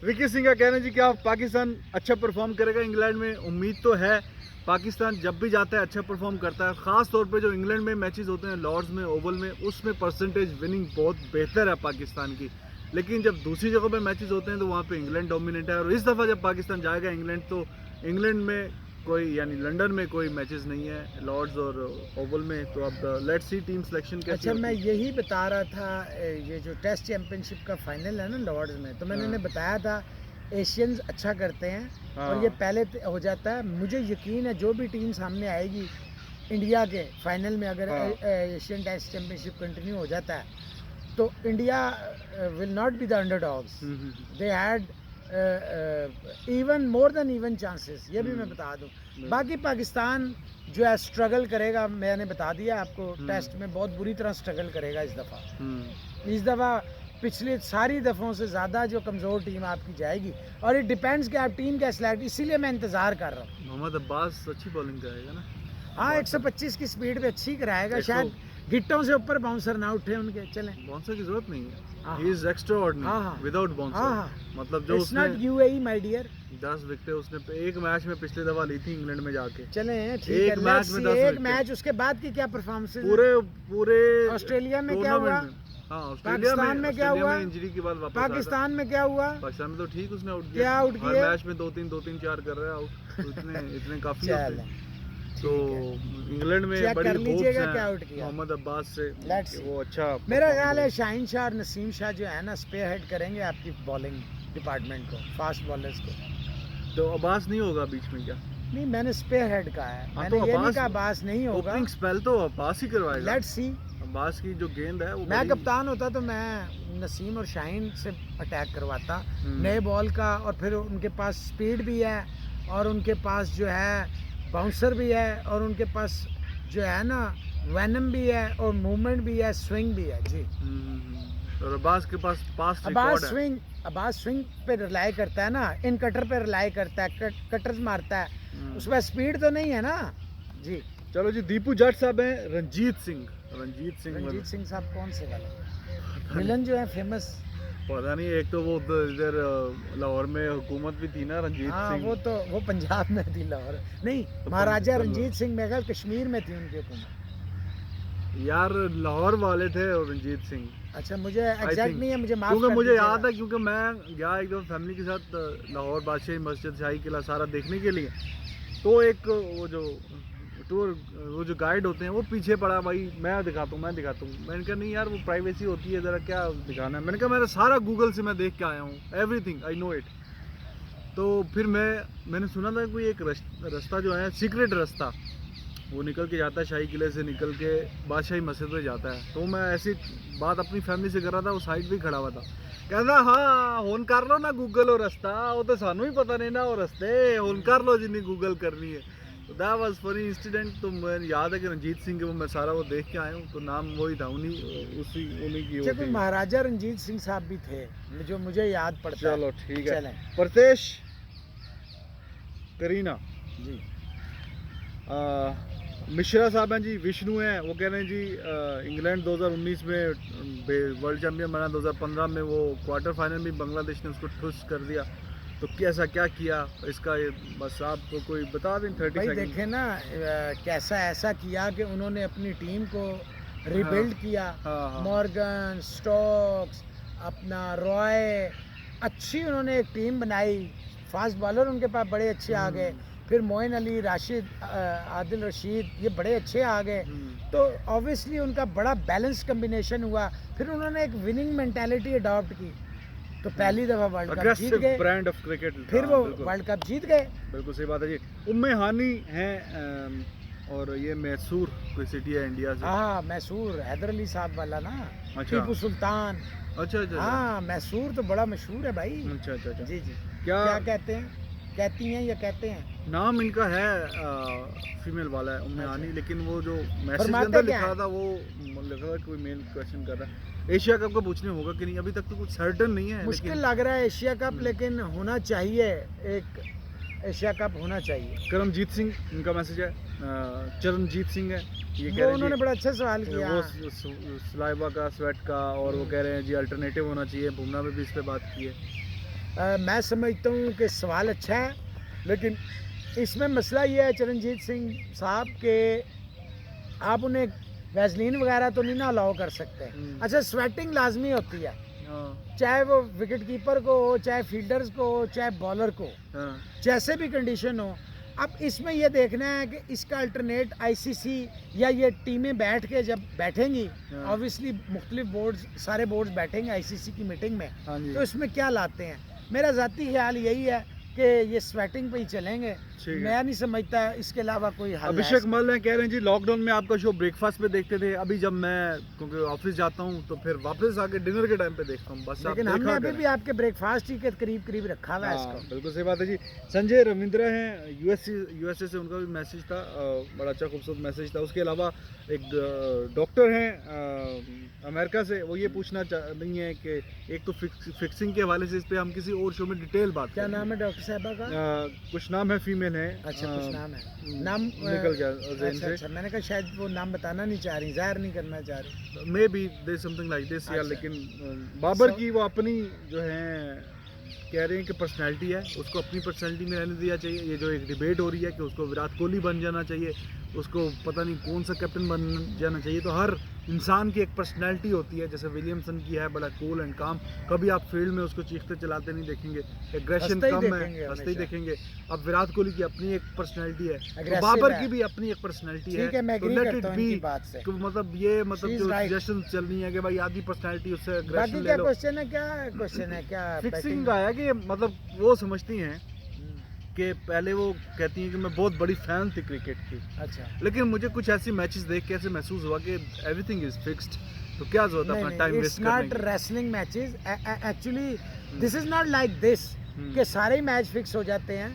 Speaker 2: विकी सिंह का कहना है जी क्या पाकिस्तान अच्छा परफॉर्म करेगा इंग्लैंड में? उम्मीद तो है, पाकिस्तान जब भी जाता है अच्छा परफॉर्म करता है, ख़ास तौर पे जो इंग्लैंड में मैचेस होते हैं लॉर्ड्स में, ओवल में, उसमें परसेंटेज विनिंग बहुत बेहतर है पाकिस्तान की। लेकिन जब दूसरी जगहों पे मैचेस होते हैं तो वहाँ पे इंग्लैंड डोमिनेट है। और इस दफ़ा जब पाकिस्तान जाएगा इंग्लैंड, तो इंग्लैंड में कोई यानी लंदन में कोई मैचेस नहीं है, लॉर्ड्स और ओवल में। तो अब लेट्स सी टीम सिलेक्शन कैसी
Speaker 1: अच्छा,
Speaker 2: होती
Speaker 1: मैं
Speaker 2: है।
Speaker 1: यही बता रहा था, ये जो टेस्ट चैंपियनशिप का फाइनल है ना लॉर्ड्स में, तो मैंने
Speaker 2: हाँ।
Speaker 1: उन्हें बताया था एशियंस अच्छा करते हैं
Speaker 2: हाँ।
Speaker 1: और ये पहले हो जाता है। मुझे यकीन है जो भी टीम सामने आएगी इंडिया के फाइनल में, अगर
Speaker 2: हाँ।
Speaker 1: एशियन टेस्ट चैंपियनशिप कंटिन्यू हो जाता है, तो India will not be the underdogs. They had even more than even chances, ये भी मैं बता दूं। बाकी पाकिस्तान जो है स्ट्रगल करेगा, मैंने बता दिया आपको, टेस्ट में बहुत बुरी तरह स्ट्रगल करेगा इस दफ़ा। इस दफ़ा पिछली सारी दफ़ों से ज़्यादा जो कमज़ोर टीम आपकी जाएगी, और ये डिपेंड्स कि आप टीम क्या सिलेक्ट, इसीलिए मैं इंतज़ार कर रहा हूँ।
Speaker 2: मोहम्मद अब्बास अच्छी बॉलिंग करेगा ना?
Speaker 1: हाँ, 125 की स्पीड पे अच्छी कराएगा,
Speaker 2: 100
Speaker 1: शायद गिट्टों से ऊपर बाउंसर ना उठे उनके, चलें।
Speaker 2: बाउंसर की जरूरत नहीं है,
Speaker 1: हाँ,
Speaker 2: ही इज
Speaker 1: हाँ,
Speaker 2: एक्स्ट्राऑर्डिनरी
Speaker 1: हाँ।
Speaker 2: विदाउट
Speaker 1: हाँ,
Speaker 2: बाउंसर।
Speaker 1: हाँ।
Speaker 2: मतलब जो
Speaker 1: इट्स नॉट
Speaker 2: उसने
Speaker 1: यूएई माय डियर।
Speaker 2: 10 विकेटें उसने एक मैच में पिछले दफा ली थी इंग्लैंड में जाके।
Speaker 1: चलें ठीक
Speaker 2: एक
Speaker 1: है,
Speaker 2: मैच
Speaker 1: let's
Speaker 2: में
Speaker 1: see,
Speaker 2: 10
Speaker 1: एक
Speaker 2: विकेट।
Speaker 1: मैच, उसके बाद की क्या परफॉर्मेंस
Speaker 2: पूरे पूरे
Speaker 1: ऑस्ट्रेलिया में क्या हुआ?
Speaker 2: टूर्नामेंट में। हाँ, ऑस्ट्रेलिया
Speaker 1: पाकिस्तान में क्या हुआ?
Speaker 2: इंजरी के बाद वापस आया था।
Speaker 1: पाकिस्तान में क्या हुआ?
Speaker 2: पाकिस्तान में तो ठीक उसने आउट
Speaker 1: क्या आउट
Speaker 2: हर
Speaker 1: किए?
Speaker 2: मैच में 2-3 4 कर रहा है आउट, तो इतने काफी होते
Speaker 1: चलें,
Speaker 2: हैं। तो इंग्लैंड में
Speaker 1: चेक
Speaker 2: बड़ी
Speaker 1: कर
Speaker 2: होप्स
Speaker 1: लीजिएगा
Speaker 2: हैं
Speaker 1: क्या आउट किया।
Speaker 2: मोहम्मद अब्बास से
Speaker 1: Let's
Speaker 2: कि
Speaker 1: see।
Speaker 2: वो अच्छा
Speaker 1: मेरा
Speaker 2: perform
Speaker 1: ख्याल है
Speaker 2: करे।
Speaker 1: शाहीन शाह और नसीम शाह जो है ना स्पेयर हेड करेंगे आपकी बॉलिंग डिपार्टमेंट को, फास्ट बॉलर्स को।
Speaker 2: तो अब्बास नहीं होगा बीच में क्या?
Speaker 1: नहीं, मैंने स्पेयर हेड कहा है,
Speaker 2: हाँ,
Speaker 1: मैंने
Speaker 2: तो
Speaker 1: ये नहीं
Speaker 2: अब्बास-
Speaker 1: कहा अब्बास नहीं होगा।
Speaker 2: ओपनिंग स्पेल तो अब्बास ही करवाएगा।
Speaker 1: Let's see.
Speaker 2: अब्बास की जो गेंद है वो
Speaker 1: मैं
Speaker 2: बड़ी-
Speaker 1: कप्तान होता तो मैं नसीम और शाहीन से अटैक करवाता
Speaker 2: हम्म।
Speaker 1: नए बॉल का, और फिर उनके पास स्पीड भी है और उनके पास जो है बाउंसर भी है और उनके पास जो है ना वैनम भी है और मूवमेंट भी है, स्विंग भी है जी।
Speaker 2: और अब्बास के पास पास
Speaker 1: अब्बास
Speaker 2: रिकॉर्ड है।
Speaker 1: स्विंग पे रिलाई करता है ना, इन कटर पे रिलाई करता है, कटर्स मारता है, उसमें स्पीड तो नहीं है ना जी।
Speaker 2: चलो जी, दीपू जट साहब हैं, रंजीत सिंह
Speaker 1: रंजीत सिंह साहब कौन से वाले विलन जो है फेमस?
Speaker 2: पता नहीं, एक तो वो इधर लाहौर में हुकूमत भी थी ना रंजीत
Speaker 1: हाँ,
Speaker 2: सिंह।
Speaker 1: वो पंजाब में थी, लाहौर नहीं,
Speaker 2: तो
Speaker 1: महाराजा
Speaker 2: पंजाब-
Speaker 1: रंजीत सिंह मेघाल कश्मीर में थी उनकी हुकूमत।
Speaker 2: यार लाहौर वाले थे और रंजीत सिंह।
Speaker 1: अच्छा, मुझे एग्जैक्ट
Speaker 2: think।
Speaker 1: नहीं है, मुझे माफ
Speaker 2: क्योंकि
Speaker 1: कर
Speaker 2: मुझे
Speaker 1: दीजिएगा।
Speaker 2: याद है, क्योंकि मैं गया एक दफा फैमिली के साथ लाहौर बादशाही मस्जिद, शाही किला सारा देखने के लिए। तो एक वो जो टूर वो जो गाइड होते हैं वो पीछे पड़ा, भाई मैं दिखाता हूँ। मैंने कहा नहीं यार, वो प्राइवेसी होती है, ज़रा क्या दिखाना है। मैंने कहा मेरा सारा गूगल से मैं देख के आया हूँ, एवरीथिंग आई नो इट। तो फिर मैंने सुना था कोई एक रास्ता जो है सीक्रेट रास्ता, वो निकल के जाता है शाही किले से निकल के बादशाही मस्जिद पे जाता है। तो मैं ऐसी बात अपनी फैमिली से कर रहा था, वो साइड भी खड़ा हुआ था, कहता हाँ हुन कर लो ना गूगल और रास्ता, वो तो सानू ही पता नहीं ना वो रास्ते, हुन कर लो जिन्नी गूगल करनी है। तो दैट वाज फनी इंसिडेंट। तो मैं याद है कि रंजीत सिंह के वो मैं सारा वो देख के आया हूँ, तो नाम वही था, उन्हीं की
Speaker 1: अच्छा,
Speaker 2: वो
Speaker 1: कोई
Speaker 2: थी।
Speaker 1: महाराजा रंजीत सिंह साहब भी थे जो मुझे याद पड़ता है।
Speaker 2: चलो ठीक है।
Speaker 1: चलें
Speaker 2: प्रतेश करीना
Speaker 1: जी।
Speaker 2: मिश्रा साहब हैं जी, विष्णु हैं, वो कह रहे हैं जी इंग्लैंड 2019 में वर्ल्ड चैम्पियन बना, 2015 में वो क्वार्टर फाइनल में बांग्लादेश ने उसको ठुस कर दिया, तो कैसा क्या किया इसका, ये बस आप तो कोई बता दें 30
Speaker 1: भाई
Speaker 2: सेकंड।
Speaker 1: देखे ना कैसा ऐसा किया कि उन्होंने अपनी टीम को रिबिल्ड किया।
Speaker 2: हाँ, हाँ।
Speaker 1: मॉर्गन, स्टोक्स, अपना रॉय, अच्छी उन्होंने एक टीम बनाई। फास्ट बॉलर उनके पास बड़े अच्छे आ गए। फिर मोइन अली, राशिद, आदिल रशीद, ये बड़े अच्छे आ गए। तो ऑब्वियसली उनका बड़ा बैलेंस कम्बिनेशन हुआ। फिर उन्होंने एक विनिंग मेंटालिटी अडॉप्ट की, तो पहली दफा वर्ल्ड कप जीत
Speaker 2: अग्रेसिव
Speaker 1: गए।
Speaker 2: ब्रांड ऑफ क्रिकेट,
Speaker 1: फिर वो वर्ल्ड कप जीत गए।
Speaker 2: बिल्कुल सही बात है जी। उम्मे हानी हैं और ये मैसूर कोई सिटी है इंडिया से।
Speaker 1: हाँ, मैसूर हैदर अली साहब वाला ना,
Speaker 2: अच्छा।
Speaker 1: टीपू सुल्तान।
Speaker 2: अच्छा अच्छा।
Speaker 1: हाँ, मैसूर तो बड़ा मशहूर है भाई।
Speaker 2: अच्छा अच्छा अच्छा।
Speaker 1: जी जी।
Speaker 2: क्या
Speaker 1: क्या कहते हैं, कहती हैं या कहते हैं?
Speaker 2: नाम इनका है फीमेल वाला है उम्मे
Speaker 1: अच्छा।
Speaker 2: हानी, लेकिन वो जो मैसेज के
Speaker 1: फरमाते
Speaker 2: अंदर
Speaker 1: क्या
Speaker 2: लिखा
Speaker 1: हैं?
Speaker 2: था वो लिखा था कोई मेल क्वेश्चन कर रहा है। एशिया कप का पूछने होगा कि नहीं, अभी तक तो कुछ सर्टन नहीं है।
Speaker 1: मुश्किल
Speaker 2: लेकिन
Speaker 1: लग रहा है एशिया कप, लेकिन होना चाहिए, एक एशिया कप होना चाहिए।
Speaker 2: करमजीत सिंह इनका मैसेज है, चरणजीत सिंह है, ये कह
Speaker 1: वो
Speaker 2: रहे
Speaker 1: उन्होंने
Speaker 2: हैं
Speaker 1: बड़ा अच्छा सवाल
Speaker 2: जी,
Speaker 1: किया।
Speaker 2: वो सलाइवा का, स्वेट का, और वो कह रहे हैं जी अल्टरनेटिव होना चाहिए। बुमराह में भी इस पे बात की है।
Speaker 1: मैं समझता हूँ कि सवाल अच्छा है, लेकिन इसमें मसला ये है चरणजीत सिंह साहब के, आप उन्हें वैसलीन वगैरह तो नहीं ना अलाउ कर सकते। अच्छा, स्वेटिंग लाजमी होती है,
Speaker 2: हाँ,
Speaker 1: चाहे वो विकेट कीपर को हो, चाहे फील्डर्स को हो, चाहे बॉलर को,
Speaker 2: हाँ,
Speaker 1: जैसे भी कंडीशन हो। अब इसमें ये देखना है कि इसका अल्टरनेट आईसीसी या ये टीमें बैठ के जब बैठेंगी,
Speaker 2: हाँ।
Speaker 1: ऑब्वियसली मुख्तलिफ बोर्ड्स, सारे बोर्ड्स बैठेंगे आईसीसी की मीटिंग में,
Speaker 2: हाँ जी।
Speaker 1: तो इसमें क्या लाते हैं। मेरा ज़ाती ख्याल यही है कि ये स्वेटिंग पे ही चलेंगे।
Speaker 2: ठीक है।
Speaker 1: मैं नहीं समझता इसके अलावा कोई हल है
Speaker 2: अभिषेक
Speaker 1: इसका।
Speaker 2: मल हैं, कह रहे हैं जी लॉकडाउन में आपका शो ब्रेकफास्ट पे देखते थे, अभी जब मैं क्योंकि ऑफिस जाता हूँ तो फिर वापस आके डिनर के टाइम पे देखता हूँ। बस आप
Speaker 1: लेकिन हमने
Speaker 2: देखा
Speaker 1: अभी
Speaker 2: करें।
Speaker 1: भी आपके ब्रेकफास्ट ही के करीब करीब रखा हुआ है
Speaker 2: हाँ,
Speaker 1: इसको।
Speaker 2: बिल्कुल सही बात है जी। संजय रविंद्र हैं, यूएसए से, उनका भी मैसेज था, बड़ा अच्छा खूबसूरत मैसेज था। उसके अलावा एक डॉक्टर हैं अमेरिका से, वो ये पूछना नहीं है कि एक तो फिक्सिंग के हवाले से इस पे हम किसी और शो में डिटेल बात
Speaker 1: क्या
Speaker 2: करेंगे।
Speaker 1: नाम है डॉक्टर साहबा का?
Speaker 2: कुछ नाम है, फीमेल है।
Speaker 1: अच्छा, कुछ नाम है, नाम
Speaker 2: निकल गया ज़हन
Speaker 1: अच्छा
Speaker 2: से।
Speaker 1: अच्छा, मैंने कहा शायद वो नाम बताना नहीं चाह रही, जाहिर नहीं करना चाह रही।
Speaker 2: May be they something like this या,
Speaker 1: अच्छा।
Speaker 2: लेकिन बाबर
Speaker 1: So-
Speaker 2: की वो अपनी जो है कह रहे हैं कि पर्सनैलिटी है, उसको अपनी पर्सनैलिटी में रहने दिया चाहिए। ये जो एक डिबेट हो रही है कि उसको विराट कोहली बन जाना चाहिए, उसको पता नहीं कौन सा कैप्टन बन जाना चाहिए, तो हर इंसान की एक पर्सनैलिटी होती है। जैसे विलियमसन की है, बड़ा कूल एंड काम, कभी आप फील्ड में उसको चीखते चलाते नहीं देखेंगे, एग्रेशन
Speaker 1: हंसते ही
Speaker 2: कम
Speaker 1: देखेंगे
Speaker 2: है, हंसते ही
Speaker 1: हमेशा।
Speaker 2: देखेंगे। अब विराट कोहली की अपनी एक पर्सनैलिटी है, तो
Speaker 1: Aggressive
Speaker 2: बाबर
Speaker 1: है।
Speaker 2: की भी अपनी एक पर्सनैलिटी है।
Speaker 1: ठीक है, मैं
Speaker 2: तो
Speaker 1: एग्री
Speaker 2: let
Speaker 1: करता
Speaker 2: it
Speaker 1: हूँ
Speaker 2: be
Speaker 1: इनकी बात से।
Speaker 2: तो मतलब ये मतलब
Speaker 1: She is
Speaker 2: जो
Speaker 1: right.
Speaker 2: सजेशन चल रही है कि भाई आधी पर्सनैलिटी उससे
Speaker 1: बाकी
Speaker 2: एग्रेशन ले
Speaker 1: क्या
Speaker 2: लो।
Speaker 1: क्वेश्चन है, क्या क्वेश्चन है, क्या
Speaker 2: फिक्सिंग
Speaker 1: batting-
Speaker 2: का है कि मतलब वो समझती हैं
Speaker 1: हम्म,
Speaker 2: कि पहले वो कहती हैं कि मैं बहुत बड़ी फैन थी क्रिकेट की,
Speaker 1: अच्छा,
Speaker 2: लेकिन मुझे कुछ ऐसी मैचेस देख के ऐसे महसूस हुआ कि एवरीथिंग इज फिक्स्ड, तो क्या जरूरत है अपना टाइम
Speaker 1: इट्स
Speaker 2: वेस्ट करने
Speaker 1: नॉट
Speaker 2: की।
Speaker 1: Wrestling matches actually, this is not like this कि सारे ही मैच फिक्स हो जाते हैं।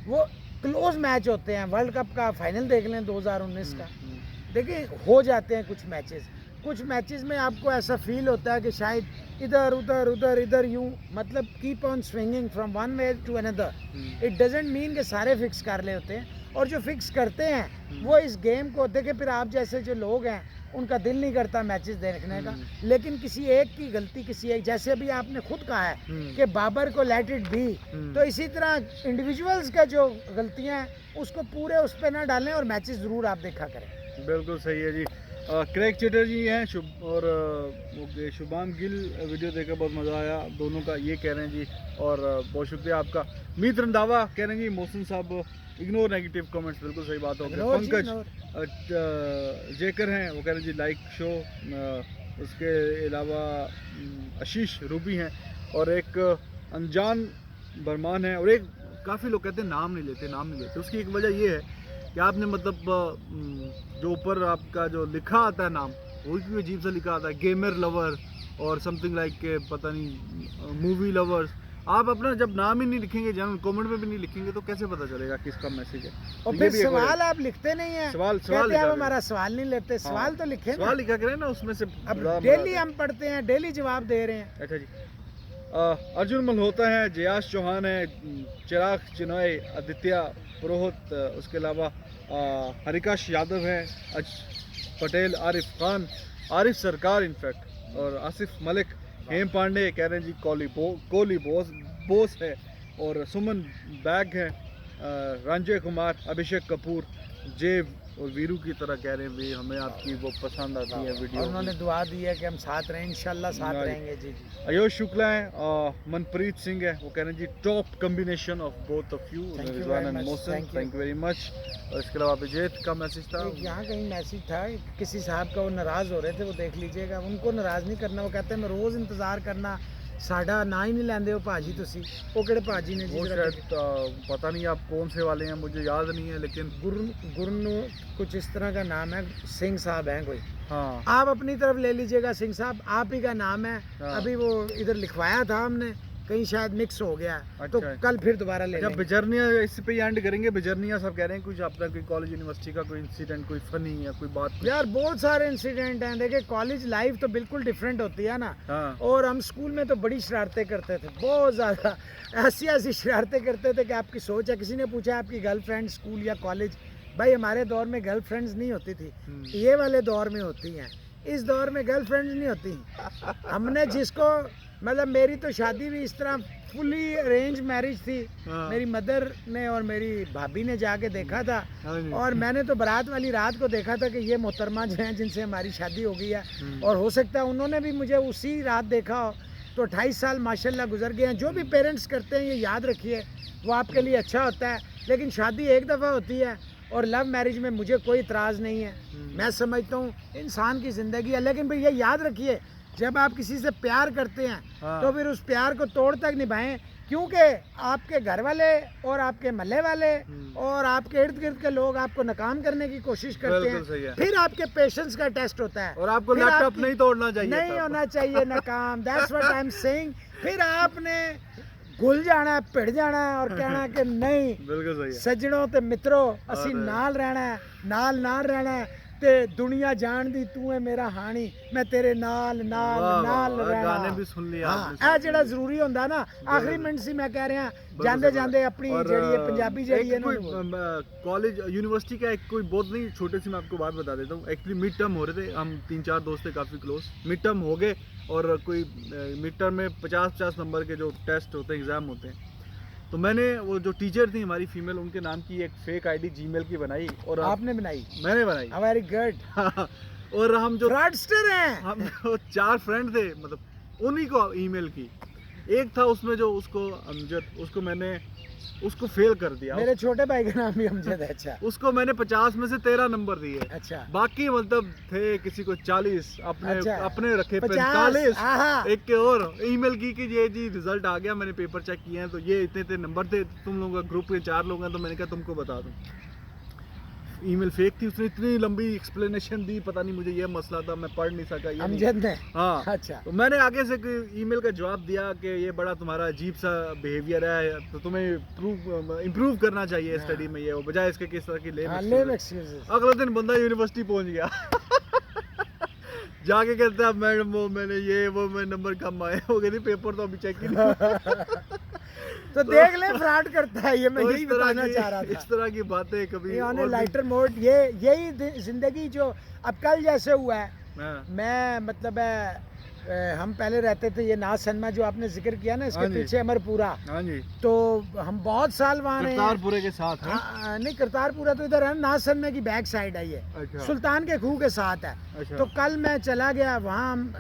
Speaker 1: वो क्लोज मैच होते हैं। वर्ल्ड कप का फाइनल देख लें 2019 का, देखिए हो जाते हैं कुछ मैचेस में आपको ऐसा फील होता है कि शायद इधर उधर उधर इधर यूं, मतलब keep on swinging from one way to another. It doesn't mean कि सारे फिक्स कर ले होते हैं, और जो फिक्स करते हैं वो इस गेम को देखे। फिर आप जैसे जो लोग हैं उनका दिल नहीं करता मैचेस देखने का, लेकिन किसी एक की गलती, किसी एक, जैसे अभी आपने खुद कहा है कि बाबर को लेट इट बी, तो इसी तरह इंडिविजुअल्स का जो गलतियां हैं उसको पूरे उस पर ना डालें और मैचेस ज़रूर आप देखा करें।
Speaker 2: बिल्कुल सही है जी। क्रेग चैटर्जी हैं और शुभाम गिल, वीडियो देखकर बहुत मज़ा आया दोनों का, ये कह रहे हैं जी। और बहुत शुक्रिया आपका। मीत रंधावा कह रहे हैं जी मोहसिन साहब इग्नोर नेगेटिव कमेंट्स, बिल्कुल सही बात हो गई।
Speaker 1: Ignore जी,
Speaker 2: पंकज
Speaker 1: ignore।
Speaker 2: जेकर हैं, वो कह रहे हैं जी लाइक शो। उसके अलावा आशीष रूबी हैं, और एक अनजान बरमान है, और एक काफ़ी लोग कहते हैं नाम नहीं लेते। उसकी एक वजह ये है कि आपने मतलब जो ऊपर आपका जो लिखा आता है नाम, वो भी अजीब सा लिखा आता है, गेमर लवर और समथिंग लाइक के पता नहीं मूवी लवर्स। आप अपना जब नाम ही नहीं लिखेंगे, जनरल कमेंट में भी नहीं लिखेंगे, तो कैसे पता चलेगा किसका मैसेज है।
Speaker 1: और
Speaker 2: तो ये
Speaker 1: फिर
Speaker 2: भी एक
Speaker 1: सवाल
Speaker 2: वजह-
Speaker 1: आप लिखते नहीं हैं,
Speaker 2: सवाल
Speaker 1: कहते हैं
Speaker 2: लिखा
Speaker 1: आप
Speaker 2: करें।
Speaker 1: हमारा सवाल नहीं लेते। सवाल तो लिखे ना,
Speaker 2: सवाल लिखा करें ना, उसमें से
Speaker 1: अब
Speaker 2: ज़्यादा
Speaker 1: डेली
Speaker 2: मज़ा आता
Speaker 1: हम पढ़ते हैं, डेली जवाब दे रहे हैं।
Speaker 2: है। अच्छा जी। अर्जुन मल्होत्रा है, जयाश चौहान है, चिराग चिनॉय, आदित्य पुरोहित, उसके अलावा हरिकाश यादव हैं, पटेल, आरिफ खान, आरिफ सरकार इनफैक्ट, और आसिफ मलिक, हेम पांडे, कह रहे हैं जी कोहली बोस है, और सुमन बैग हैं, रंजय कुमार, अभिषेक कपूर, जेब और वीरू की तरह कह रहे हैं भी हमें आपकी वो पसंद आती है वीडियो।
Speaker 1: और उन्होंने दुआ दी है कि हम साथ रहें, इंशाल्लाह साथ
Speaker 2: हाँ जी।
Speaker 1: रहेंगे जी जी।
Speaker 2: आयुष शुक्ला है, मनप्रीत सिंह है, वो कह रहे हैं जी top combination of both of you,
Speaker 1: Thank you
Speaker 2: Rizwan
Speaker 1: very
Speaker 2: and
Speaker 1: much.
Speaker 2: Mohsin,
Speaker 1: Thank you.
Speaker 2: Thank you very much. और इसके अलावा विजेत का मैसेज था,
Speaker 1: एक यहाँ कहीं मैसेज था किसी साहब का, वो नाराज़ हो रहे थे, वो देख लीजिएगा। उनको नाराज़ नहीं करना, वो कहते हैं मैं रोज़ इंतज़ार करना, साडा ना ही नहीं लेंदे हो भाजी तुसी। वो केड़े भाजी ने जी?
Speaker 2: वो
Speaker 1: जरा
Speaker 2: शायद पता नहीं आप कौन से वाले हैं, मुझे याद नहीं है, लेकिन
Speaker 1: गुरनु कुछ इस तरह का नाम है, सिंह साहब हैं कोई।
Speaker 2: हाँ
Speaker 1: आप अपनी तरफ ले लीजिएगा, सिंह साहब आप ही का नाम है।
Speaker 2: हाँ।
Speaker 1: अभी वो इधर लिखवाया था हमने, कहीं शायद मिक्स हो गया, तो
Speaker 2: अच्छा।
Speaker 1: कल फिर दोबारा ले
Speaker 2: अच्छा,
Speaker 1: लेंगे।
Speaker 2: बिजरनिया इसी पे एंड करेंगे। बिजरनिया सब कह रहे हैं कुछ अपना कोई कॉलेज यूनिवर्सिटी का कोई इंसिडेंट, कोई फनी या कोई बात।
Speaker 1: यार बहुत सारे इंसिडेंट हैं, देखिए कॉलेज लाइफ तो बिल्कुल डिफरेंट होती है ना।
Speaker 2: हाँ
Speaker 1: और हम स्कूल में तो बड़ी शरारतें करते थे, बहुत ज़्यादा ऐसी शरारतें करते थे कि आपकी सोच है। किसी ने पूछा आपकी गर्लफ्रेंड स्कूल या कॉलेज, भाई हमारे दौर में गर्लफ्रेंड्स नहीं होती थी, ये वाले दौर में होती हैं। इस दौर में गर्लफ्रेंड्स नहीं होती। हमने जिसको, मतलब मेरी तो शादी भी इस तरह फुली अरेंज मैरिज थी।
Speaker 2: हाँ।
Speaker 1: मेरी मदर ने और मेरी भाभी ने जाके देखा था,
Speaker 2: हाँ जी।
Speaker 1: और मैंने तो बारात वाली रात को देखा था कि ये मोहतरमा जो हैं जिनसे हमारी शादी हो गई है, और हो सकता है उन्होंने भी मुझे उसी रात देखा हो। तो 28 साल माशाल्लाह गुजर गए हैं। जो भी पेरेंट्स करते हैं ये याद रखिए, वो आपके लिए अच्छा होता है, लेकिन शादी एक दफ़ा होती है। और लव मैरिज में मुझे कोई इतराज़ नहीं है, मैं समझता हूँ इंसान की ज़िंदगी है। लेकिन भाई ये याद रखिए, जब आप किसी से प्यार करते हैं
Speaker 2: हाँ।
Speaker 1: तो फिर उस प्यार को तोड़ तक निभाएं, क्योंकि आपके घर वाले और आपके महल्ले वाले और आपके इर्द गिर्द के लोग आपको नाकाम करने की कोशिश करते
Speaker 2: बिल्कुल सही
Speaker 1: हैं।
Speaker 2: है।
Speaker 1: फिर आपके पेशेंस का टेस्ट होता है,
Speaker 2: और आपको
Speaker 1: फिर
Speaker 2: लैपटॉप
Speaker 1: आपकी-
Speaker 2: नहीं तोड़ना चाहिए
Speaker 1: नहीं
Speaker 2: था।
Speaker 1: होना चाहिए नाकाम। That's what I am saying. फिर आपने घुल जाना है, पिट जाना है और कहना है कि नहीं
Speaker 2: बिल्कुल सही है।
Speaker 1: सज्जनों ते मित्रों असी
Speaker 2: और-
Speaker 1: नाल रहना है, नाल रहना है, ते दुनिया जान दी तू है मेरा हानी, मैं तेरे नाल
Speaker 2: वाह, वाह,
Speaker 1: नाल
Speaker 2: वाह,
Speaker 1: रहना।
Speaker 2: गाने भी सुन लिए
Speaker 1: हाँ,
Speaker 2: आपने,
Speaker 1: ਇਹ ਜਿਹੜਾ ਜ਼ਰੂਰੀ ਹੁੰਦਾ ਨਾ, ਆਖਰੀ ਮਿੰਟ ਸੀ ਮੈਂ ਕਹਿ ਰਿਹਾ, ਜਾਂਦੇ ਜਾਂਦੇ ਆਪਣੀ ਜਿਹੜੀ ਹੈ ਪੰਜਾਬੀ ਜਿਹੜੀ है ना,
Speaker 2: कॉलेज यूनिवर्सिटी का एक कोई बहुत नहीं छोटे सी मैं आपको बात बता देता हूँ। एक्चुअली मिड टर्म हो रहे थे, हम 3-4 दोस्त थे काफ़ी क्लोज। मिड टर्म हो गए और कोई मिड टर्म में 50-50 नंबर के जो टेस्ट होते हैं, एग्ज़ाम होते हैं, तो मैंने वो जो टीचर थी हमारी फीमेल, उनके नाम की एक फेक आईडी जीमेल की बनाई, और
Speaker 1: आपने बनाई?
Speaker 2: मैंने बनाई।
Speaker 1: Very good.
Speaker 2: और हम जो
Speaker 1: फ्रॉडस्टर हैं।
Speaker 2: हम जो 4 फ्रेंड थे, मतलब उन्हीं को ईमेल की। एक था उसमें जो उसको मैंने उसको फेल कर दिया।
Speaker 1: मेरे छोटे भाई का नाम भी अमजद है। अच्छा
Speaker 2: उसको मैंने 50 में से 13 नंबर दिए।
Speaker 1: अच्छा।
Speaker 2: बाकी मतलब थे किसी को 40, अपने
Speaker 1: अच्छा।
Speaker 2: अपने रखे
Speaker 1: 50,
Speaker 2: 45,
Speaker 1: आहा।
Speaker 2: एक के और ईमेल की कि ये जी रिजल्ट आ गया, मैंने पेपर चेक किए हैं तो ये इतने नंबर थे, तुम लोगों का ग्रुप के 4 लोग हैं, तो मैंने कहा तुमको बता दूं। ईमेल फेक थी, उसने इतनी लंबी एक्सप्लेनेशन दी, पता नहीं मुझे ये मसला था, मैं पढ़ नहीं सका। ये नहीं।
Speaker 1: अमजद ने?
Speaker 2: हाँ।
Speaker 1: अच्छा।
Speaker 2: तो मैंने आगे से ईमेल का जवाब दिया कि ये बड़ा तुम्हारा अजीब सा बिहेवियर है, तो तुम्हें इम्प्रूव करना चाहिए स्टडी में, ये वो बजाय इसके किस तरह की
Speaker 1: लेम
Speaker 2: लेम।
Speaker 1: एक्सक्यूजेस।
Speaker 2: अगले दिन बंदा यूनिवर्सिटी पहुंच गया। जाके कहते हैं मैडम वो मैंने ये वो मेरे नंबर कम आए हो गए, पेपर तो अभी चेक ही नहीं।
Speaker 1: तो देख ले फ्रॉड करता है ये, मैं
Speaker 2: तो
Speaker 1: यही बताना चाह रहा था।
Speaker 2: इस तरह की बातें कभी
Speaker 1: ऑन
Speaker 2: और भी-
Speaker 1: लाइटर मोड, यही जिंदगी जो अब कल जैसे हुआ है।
Speaker 2: हाँ,
Speaker 1: मैं मतलब हम पहले रहते थे ये नाज सनमा जो आपने जिक्र किया ना, इसके
Speaker 2: हाँ जी।
Speaker 1: पीछे अमरपुरा,
Speaker 2: हाँ जी,
Speaker 1: तो हम बहुत साल वहाँ रहे हैं।
Speaker 2: करतारपुरे के साथ है।
Speaker 1: हाँ, नहीं करतारपुरा तो इधर है, नाज सनमा की बैक साइड है ये,
Speaker 2: अच्छा
Speaker 1: सुल्तान के खूह के साथ है।
Speaker 2: अच्छा।
Speaker 1: तो कल मैं चला गया वहाँ, हम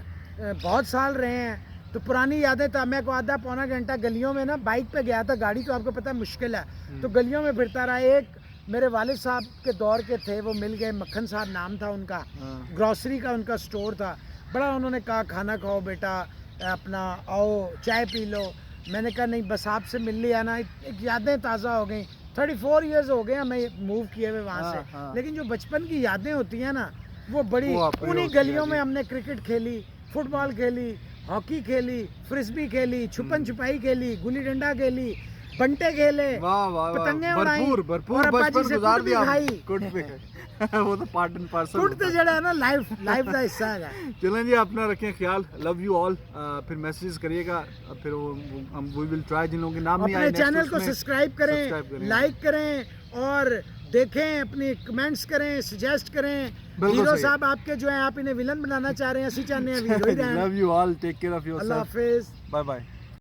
Speaker 1: बहुत साल रहे हैं, तो पुरानी यादें था। मैं को आधा पौना घंटा गलियों में ना बाइक पे गया था, गाड़ी तो आपको पता है मुश्किल है, तो गलियों में फिरता रहा। एक मेरे वालिद साहब के दौर के थे, वो मिल गए, मक्खन साहब नाम था उनका,
Speaker 2: हाँ।
Speaker 1: ग्रॉसरी का उनका स्टोर था। बड़ा उन्होंने कहा खाना खाओ बेटा, अपना आओ चाय पी लो। मैंने कहा नहीं बस आपसे मिल लिया ना, एक यादें ताज़ा हो गई। 34 इयर्स हो गए हमें मूव किए हुए वहाँ
Speaker 2: हाँ,
Speaker 1: से,
Speaker 2: हाँ।
Speaker 1: लेकिन जो बचपन की यादें होती हैं ना, वो बड़ी,
Speaker 2: वो अपनी
Speaker 1: उन्हीं
Speaker 2: होती है
Speaker 1: गलियों
Speaker 2: जी।
Speaker 1: में हमने क्रिकेट खेली, फुटबॉल खेली, हॉकी खेली, फ्रिस्बी खेली, छुपन छुपाई खेली, गुल्ली डंडा खेली, बंटे खेले,
Speaker 2: वाह वाह वाह,
Speaker 1: पतंगे उड़ाई,
Speaker 2: भरपूर
Speaker 1: और अब्बा जी
Speaker 2: बचपन
Speaker 1: से
Speaker 2: गुजार
Speaker 1: कुट भी
Speaker 2: दिया
Speaker 1: खाई।
Speaker 2: कुट भी खाई। वो तो पार्ट एंड पार्सल
Speaker 1: कुट तो जड़ा है ना लाइफ का हिस्सा है।
Speaker 2: चलें जी, अपना रखें ख्याल, लव यू ऑल। फिर मैसेज करिएगा, फिर हम वी विल ट्राई, जिन लोगों के नाम नहीं आए
Speaker 1: अपने
Speaker 2: next
Speaker 1: चैनल को
Speaker 2: उसमें
Speaker 1: सब्सक्राइब
Speaker 2: सब्सक्राइब
Speaker 1: करें,
Speaker 2: करें।
Speaker 1: लाइक करें, और देखें, अपनी कमेंट्स करें, सजेस्ट करें।
Speaker 2: बिल्कुल
Speaker 1: हीरो
Speaker 2: सही।
Speaker 1: साहब आपके जो है, आप इन्हें विलन बनाना चाह रहे हैं, ਅਸੀਂ ਚਾਹੁੰਦੇ हैं हीरो ही रहें।
Speaker 2: Love you all, take care of
Speaker 1: Allah
Speaker 2: yourself,
Speaker 1: हाफिज।
Speaker 2: Bye bye.